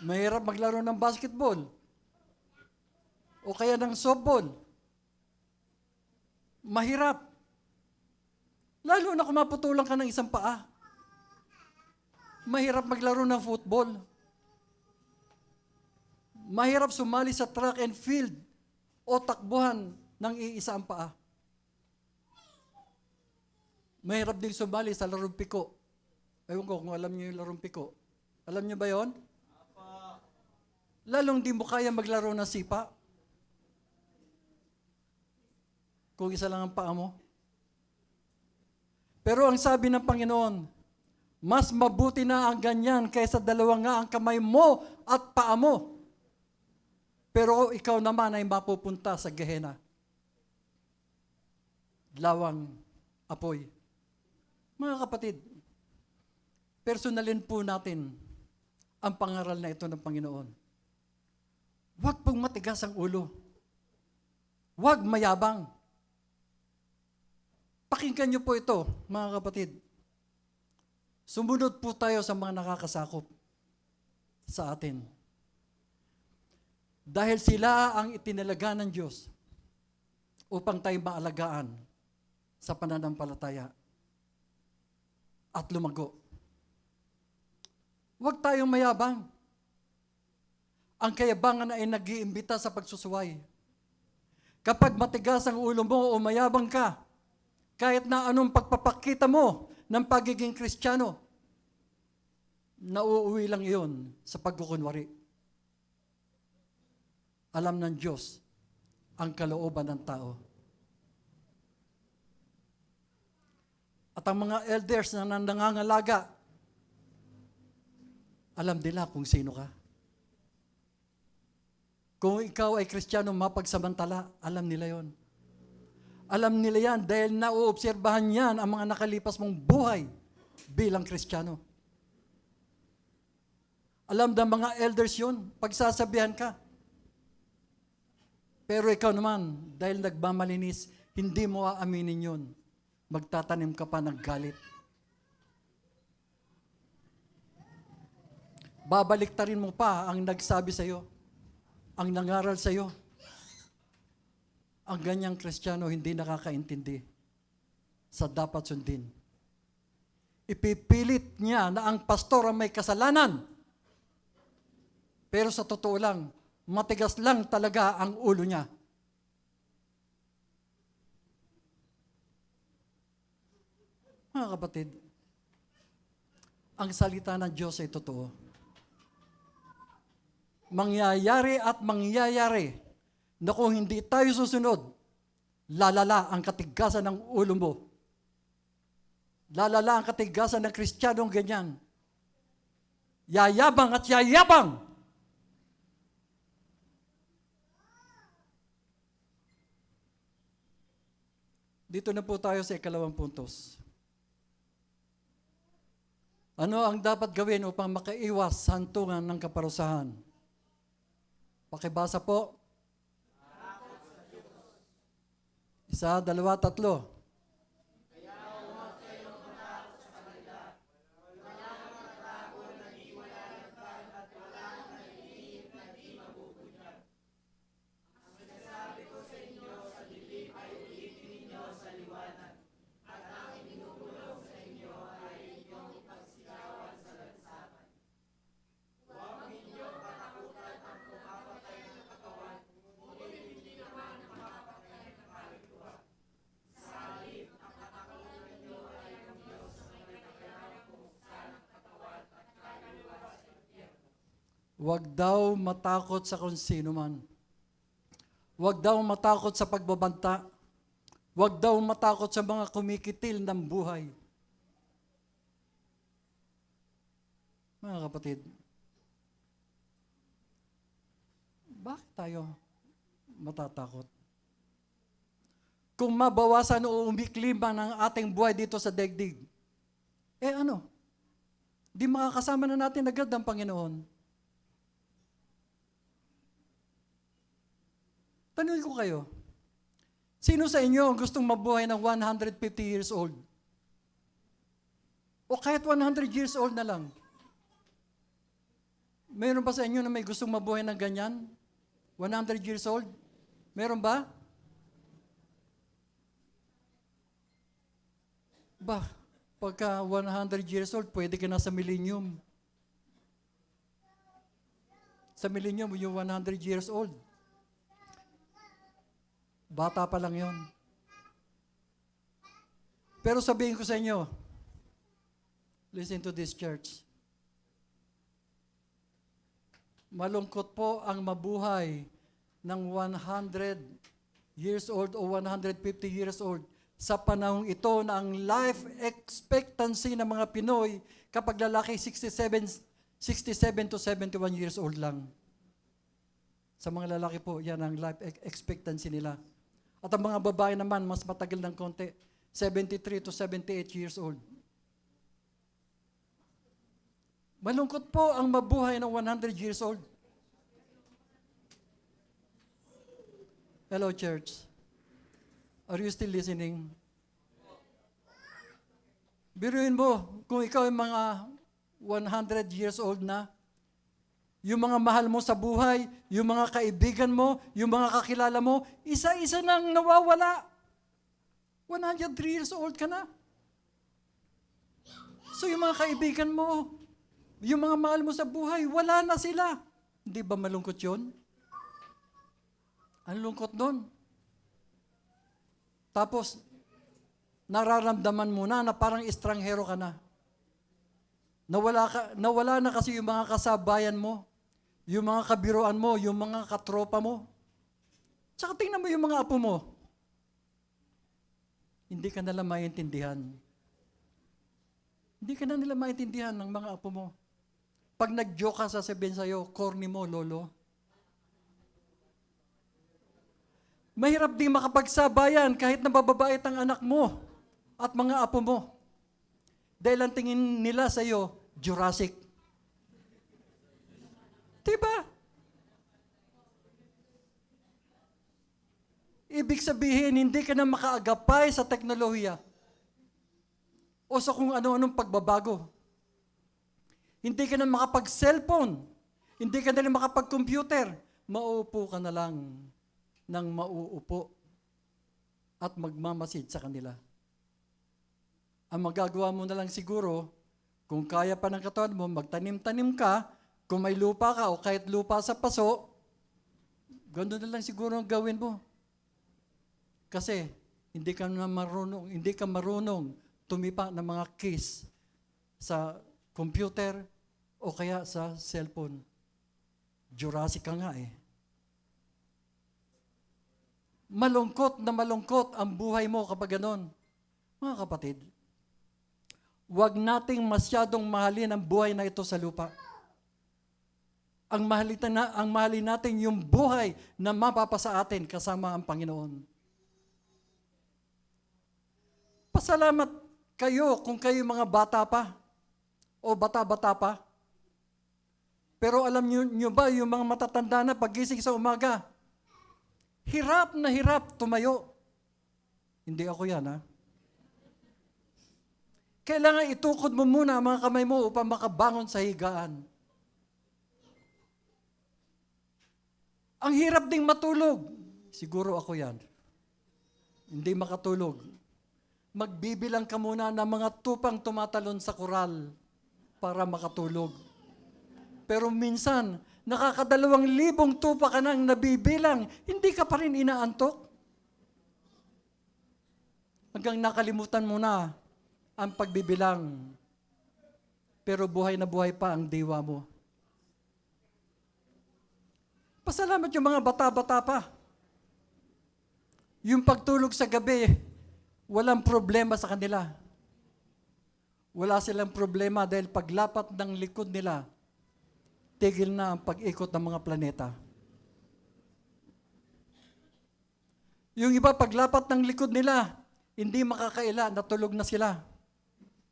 Mahirap maglaro ng basketball. O kaya ng softball. Mahirap. Lalo na kung maputulan ka ng isang paa. Mahirap maglaro ng football. Mahirap sumali sa track and field o takbuhan ng iisa ang paa. Mahirap din sumali sa larong piko. Ewan ko kung alam niyo yung larong piko. Alam niyo ba yon? Lalong di mo kaya maglaro ng sipa. Kung isa lang ang paa mo. Pero ang sabi ng Panginoon, mas mabuti na ang ganyan kaysa dalawa nga ang kamay mo at paa mo. Pero ikaw naman ay mapupunta sa Gehena. Lawang apoy. Mga kapatid, personalin po natin ang pangaral na ito ng Panginoon. Huwag pong matigas ang ulo. Huwag mayabang. Pakinggan niyo po ito, mga kapatid. Sumunod po tayo sa mga nakakasakop sa atin. Dahil sila ang itinalaga ng Diyos upang tayo maalagaan sa pananampalataya at lumago. Huwag tayong mayabang. Ang kayabangan ay nag-iimbita sa pagsusuway. Kapag matigas ang ulo mo o mayabang ka, kahit na anong pagpapakita mo ng pagiging Kristiyano, nauuwi lang iyon sa pagkukunwari. Alam ng Diyos ang kalooban ng tao. At ang mga elders na nangangalaga, alam nila kung sino ka. Kung ikaw ay Kristiyano mapagsamantala, alam nila yon. Alam nila yan dahil nauobserbahan yan ang mga nakalipas mong buhay bilang Kristiyano. Alam ng mga elders yun, pagsasabihan ka. Pero ikaw naman, dahil nagmamalinis, hindi mo aaminin yun. Magtatanim ka pa ng galit. Babaliktarin mo pa ang nagsabi sa iyo, ang nangaral sa iyo. Ang ganyang Kristiyano hindi nakakaintindi sa dapat sundin. Ipipilit niya na ang pastor ang may kasalanan. Pero sa totoo lang, matigas lang talaga ang ulo niya. Mga kapatid, ang salita ng Diyos ay totoo. Mangyayari at mangyayari na kung hindi tayo susunod, lalala ang katigasan ng ulo mo. Lalala ang katigasan ng Kristiyanong ganyan. Yayabang at yayabang. Dito na po tayo sa ikalawang puntos. Ano ang dapat gawin upang makaiwas sa hantungan ng kaparusahan? Pakibasa po. 1, 2, 3. Huwag daw matakot sa kung sino man. Huwag daw matakot sa pagbabanta. Huwag daw matakot sa mga kumikitil ng buhay. Mga kapatid, bakit tayo matatakot? Kung mabawasan o umikli man ang ating buhay dito sa daigdig, ano? Di makakasama na natin agad ang Panginoon. Tanungin ko kayo, sino sa inyo ang gustong mabuhay ng 150 years old? O kahit 100 years old na lang? Meron ba sa inyo na may gustong mabuhay ng ganyan? 100 years old? Meron ba? Pagka 100 years old, pwede ka na sa millennium. Sa millennium, yung 100 years old. Bata pa lang yon. Pero sabihin ko sa inyo, listen to this, church. Malungkot po ang mabuhay ng 100 years old o 150 years old sa panahong ito na ang life expectancy ng mga Pinoy kapag lalaki 67 to 71 years old lang. Sa mga lalaki po, yan ang life expectancy nila. At ang mga babae naman, mas matagal ng konti, 73 to 78 years old. Malungkot po ang mabuhay ng 100 years old. Hello, church. Are you still listening? Biruin mo, kung ikaw ay mga 100 years old na, yung mga mahal mo sa buhay, yung mga kaibigan mo, yung mga kakilala mo, isa-isa nang nawawala. 103 years old ka na. So yung mga kaibigan mo, yung mga mahal mo sa buhay, wala na sila. Hindi ba malungkot yun? Ang lungkot doon. Tapos, nararamdaman mo na parang estranghero ka na. Nawala na kasi yung mga kasabayan mo, yung mga kabiruan mo, yung mga katropa mo. Tsaka tingnan mo yung mga apo mo. Hindi ka nila maintindihan. Hindi ka na nila maintindihan ng mga apo mo. Pag nag-joke ka, sasabihin sa'yo, corny mo, lolo. Mahirap din makapagsabayan kahit nabababait ang anak mo at mga apo mo. Dahil ang tingin nila sa'yo, Jurassic. Diba? Ibig sabihin, hindi ka na makaagapay sa teknolohiya o sa kung ano-anong pagbabago. Hindi ka na makapag-cellphone. Hindi ka na makapag-computer. Mauupo ka na lang ng mauupo at magmamasid sa kanila. Ang magagawa mo na lang siguro, kung kaya pa ng katawan mo, magtanim-tanim ka, kung may lupa ka o kahit lupa sa paso, Ganun na lang siguro ang gawin mo. Kasi hindi ka marunong tumipa ng mga keys sa computer o kaya sa cellphone. Jurassic ka nga eh. Malungkot na malungkot ang buhay mo kapag ganon. Mga kapatid, huwag nating masyadong mahalin ang buhay na ito sa lupa. Ang mahalin natin yung buhay na mapapasa atin kasama ang Panginoon. Pasalamat kayo kung kayo mga bata pa o bata-bata pa. Pero alam nyo ba yung mga matatanda na pagising sa umaga, hirap na hirap tumayo. Hindi ako yan, ha? Kailangan itukod mo muna ang mga kamay mo upang makabangon sa higaan. Ang hirap ding matulog. Siguro ako yan. Hindi makatulog. Magbibilang ka muna ng mga tupang tumatalon sa koral para makatulog. Pero minsan, nakaka2,000 tupa ka nang nabibilang, hindi ka pa rin inaantok. Hanggang nakalimutan mo na ang pagbibilang. Pero buhay na buhay pa ang diwa mo. Pasalamat yung mga bata-bata pa. Yung pagtulog sa gabi, walang problema sa kanila. Wala silang problema dahil paglapat ng likod nila, tigil na ang pag-ikot ng mga planeta. Yung iba, paglapat ng likod nila, hindi makakaila, natulog na sila.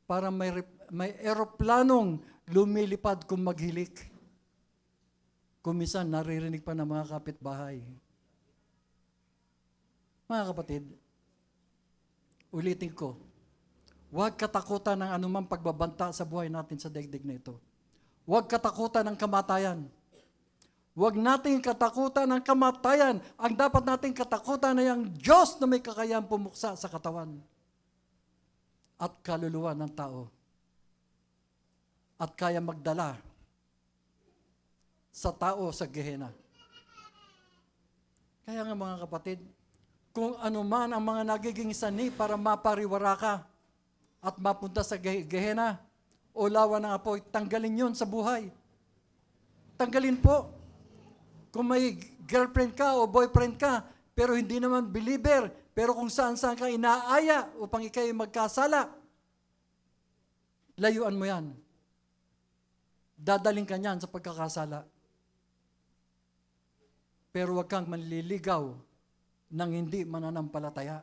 Parang may eroplanong lumilipad kung maghilik. Kumisan, naririnig pa ng mga kapitbahay. Mga kapatid, ulitin ko, huwag katakutan ng anumang pagbabanta sa buhay natin sa daigdig na ito. Huwag katakutan ng kamatayan. Huwag nating katakutan ng kamatayan. Ang dapat nating katakutan ay ang Diyos na may kakayahang pumuksa sa katawan at kaluluwa ng tao. At kaya magdala sa tao sa Gehenna. Kaya nga mga kapatid, kung ano man ang mga nagiging sani para mapariwara ka at mapunta sa Gehenna o lawa ng apoy, tanggalin yun sa buhay. Tanggalin po. Kung may girlfriend ka o boyfriend ka, pero hindi naman believer, pero kung saan-saan ka inaaya upang ikay magkasala, layuan mo yan. Dadaling ka niyan sa pagkakasala. Pero huwag kang manliligaw ng hindi mananampalataya.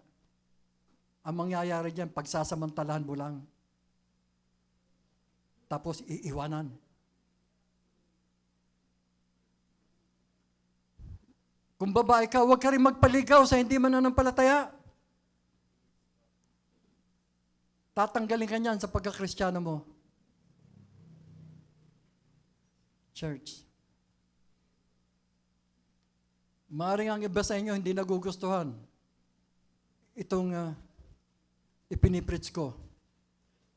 Ang mangyayari diyan, pagsasamantalahan mo lang. Tapos iiwanan. Kung babae ka, huwag ka rin magpaligaw sa hindi mananampalataya. Tatanggalin ka niyan sa pagkakristyano mo. Church. Maaaring ang iba sa inyo hindi nagugustuhan itong ipinipreach ko.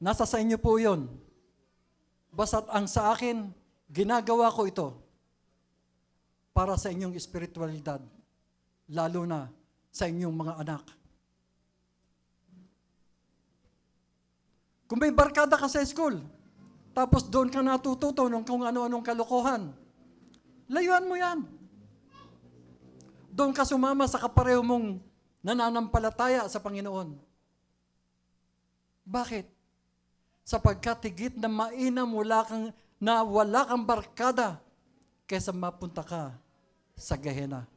Nasa sa inyo po yun. Basta't ang sa akin, ginagawa ko ito para sa inyong espiritualidad, lalo na sa inyong mga anak. Kung may barkada ka sa school, tapos doon ka natututo ng kung ano-anong kalokohan, layuan mo yan. Doon ka sumama sa kapareho mong nananampalataya sa Panginoon. Bakit? Sapagkat higit na mainam wala kang barkada kaysa mapunta ka sa Gehenna.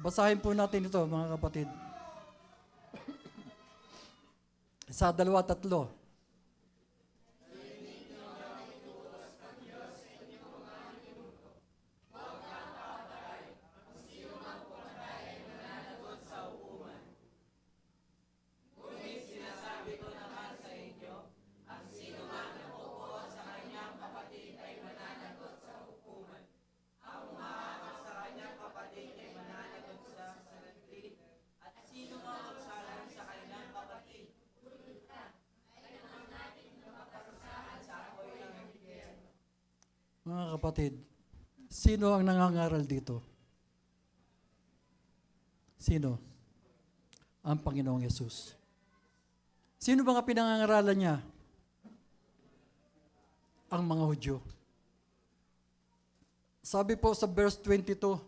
Basahin po natin ito, mga kapatid. Sa 2-3. Mga kapatid, Sino ang nangangaral dito? Sino? Ang Panginoong Yesus. Sino ba nga pinangangaralan niya? Ang mga Hudyo. Sabi po sa verse 22,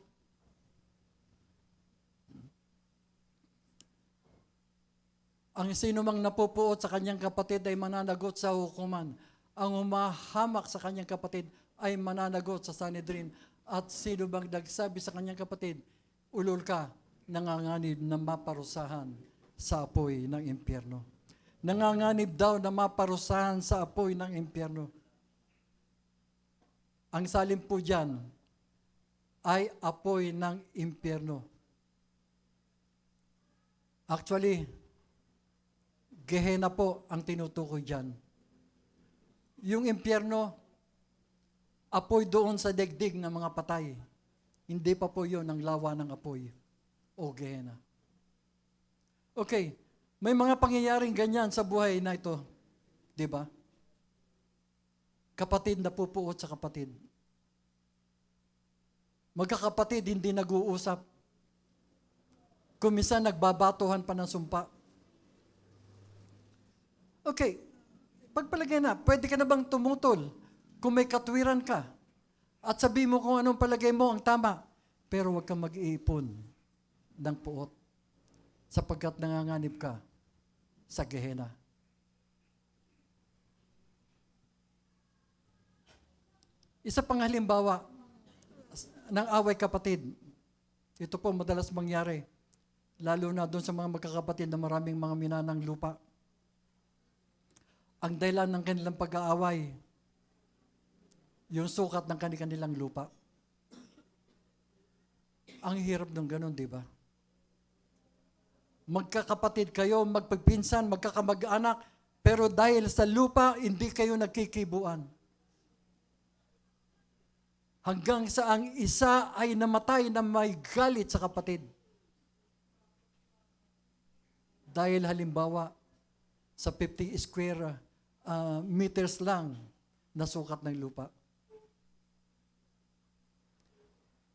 ang sino mang napupuot sa kanyang kapatid ay mananagot sa hukuman. Ang humahamak sa kanyang kapatid ay mananagot sa Sanhedrin. At sino bang nagsabi sa kanyang kapatid, ulol ka, nanganganib na maparusahan sa apoy ng impyerno. Nanganganib daw na maparusahan sa apoy ng impyerno. Ang salim po dyan ay apoy ng impyerno. Actually, Gehenna po ang tinutukoy dyan. Yung impyerno, apoy doon sa degdeg ng mga patay. Hindi pa po yun ang lawa ng apoy o Gehenna. Okay, may mga pangyayaring ganyan sa buhay na ito. Di ba? Kapatid na pupuot sa kapatid. Magkakapatid hindi nag-uusap. Kuminsan nagbabatuhan pa ng sumpa. Okay, pagpalagay na, pwede ka na bang tumutol kung may katwiran ka at sabi mo kung anong palagay mo ang tama, pero huwag kang mag-iipon ng puot sapagkat nanganganib ka sa Gehenna. Isa pang halimbawa ng away kapatid. Ito po madalas mangyari, lalo na doon sa mga magkakapatid na maraming mga minanang lupa. Ang dahilan ng kanilang pag-aaway, yung sukat ng kanilang lupa. Ang hirap ng ganun, di ba? Magkakapatid kayo, magpagpinsan, magkakamag-anak, pero dahil sa lupa, hindi kayo nagkikibuan. Hanggang sa ang isa ay namatay na may galit sa kapatid. Dahil halimbawa, sa 50 square meters lang na sukat ng lupa.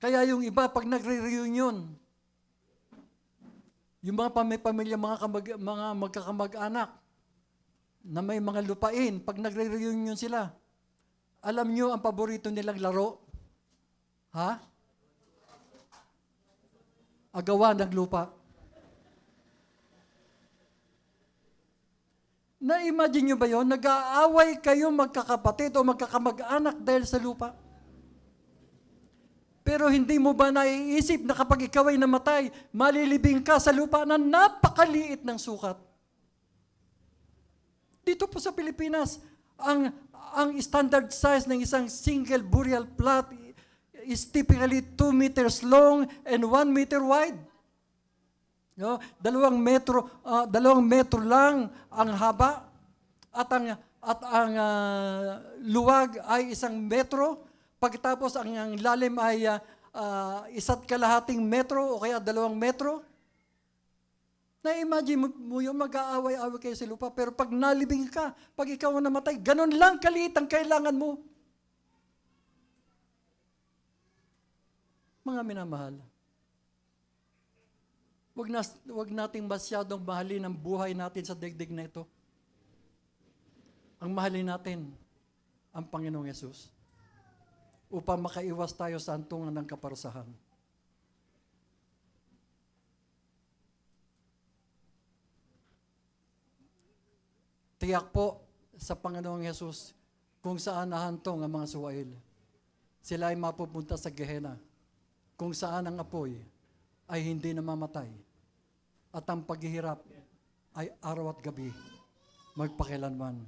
Kaya yung iba, pag nagre-reunion, yung mga pamilya, mga magkakamag-anak, na may mga lupain, pag nagre-reunion sila, alam nyo ang paborito nilang laro? Ha? Agawan ng lupa. Na-imagine nyo ba yun? Nag-aaway kayo magkakapatid o magkakamag-anak dahil sa lupa. Pero hindi mo ba naiisip na kapag ikaw ay namatay, malilibing ka sa lupa na napakaliit ng sukat? Dito po sa Pilipinas, ang standard size ng isang single burial plot is typically 2 meters long and 1 meter wide. No, 2 metro lang ang haba at ang luwag ay 1 metro. Pagkatapos ang lalim ay 1.5 metro o kaya 2 metro. Na-imagine mo yung mag-aaway-away kayo sa lupa, pero pag nalibing ka, pag ikaw ang namatay, ganun lang kaliit ang kailangan mo. Mga minamahal, Wag nating masyadong mahalin ang buhay natin sa digdig na ito. Ang mahalin natin, ang Panginoong Yesus, upang makaiwas tayo sa antungan ng kaparusahan. Tiyak po sa Panginoong Yesus kung saan nahantong ang mga suwail. Sila ay mapupunta sa Gehenna, kung saan ang apoy ay hindi namamatay at ang paghihirap ay araw at gabi, magpakilanman.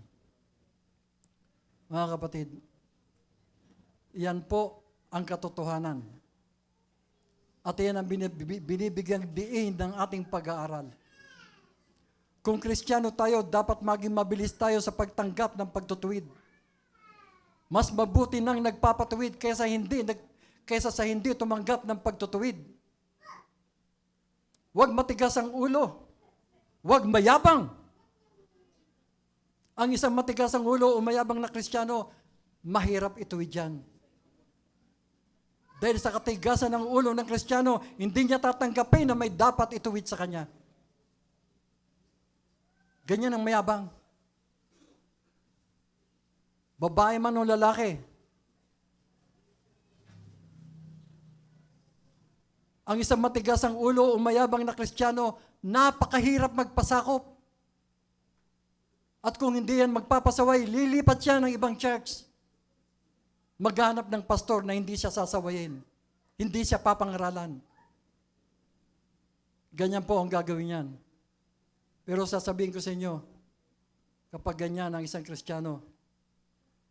Mga kapatid, yan po ang katotohanan. At yan ang binibigyang diin ng ating pag-aaral. Kung Kristiyano tayo, dapat maging mabilis tayo sa pagtanggap ng pagtutuwid. Mas mabuti nang nagpapatuwid kaysa sa hindi tumanggap ng pagtutuwid. Huwag matigas ang ulo. Huwag mayabang. Ang isang matigas ang ulo o mayabang na Kristiyano, mahirap ituwid yan. Dahil sa katigasan ng ulo ng Kristiyano, hindi niya tatanggapin na may dapat ituwid sa kanya. Ganyan ang mayabang. Babae man o lalaki. Ang isang matigas ang ulo o mayabang na Kristiyano, napakahirap magpasakop. At kung hindi yan magpapasaway, lilipat siya ng ibang church. Maghanap ng pastor na hindi siya sasawayin. Hindi siya papangaralan. Ganyan po ang gagawin niyan. Pero sasabihin ko sa inyo, kapag ganyan ang isang Kristiyano,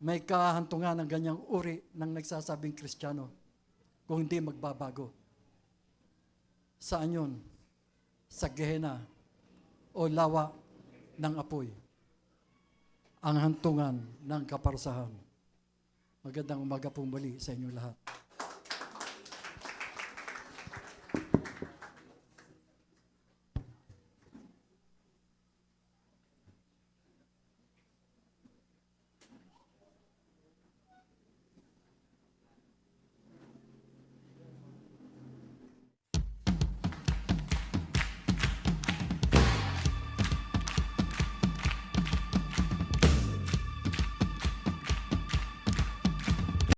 may kahantungan ng ganyang uri ng nagsasabing Kristiyano kung hindi magbabago. Saan yun? Sa Gehenna o lawa ng apoy. Ang hantungan ng kaparusahan. Magandang umaga po muli sa inyo lahat.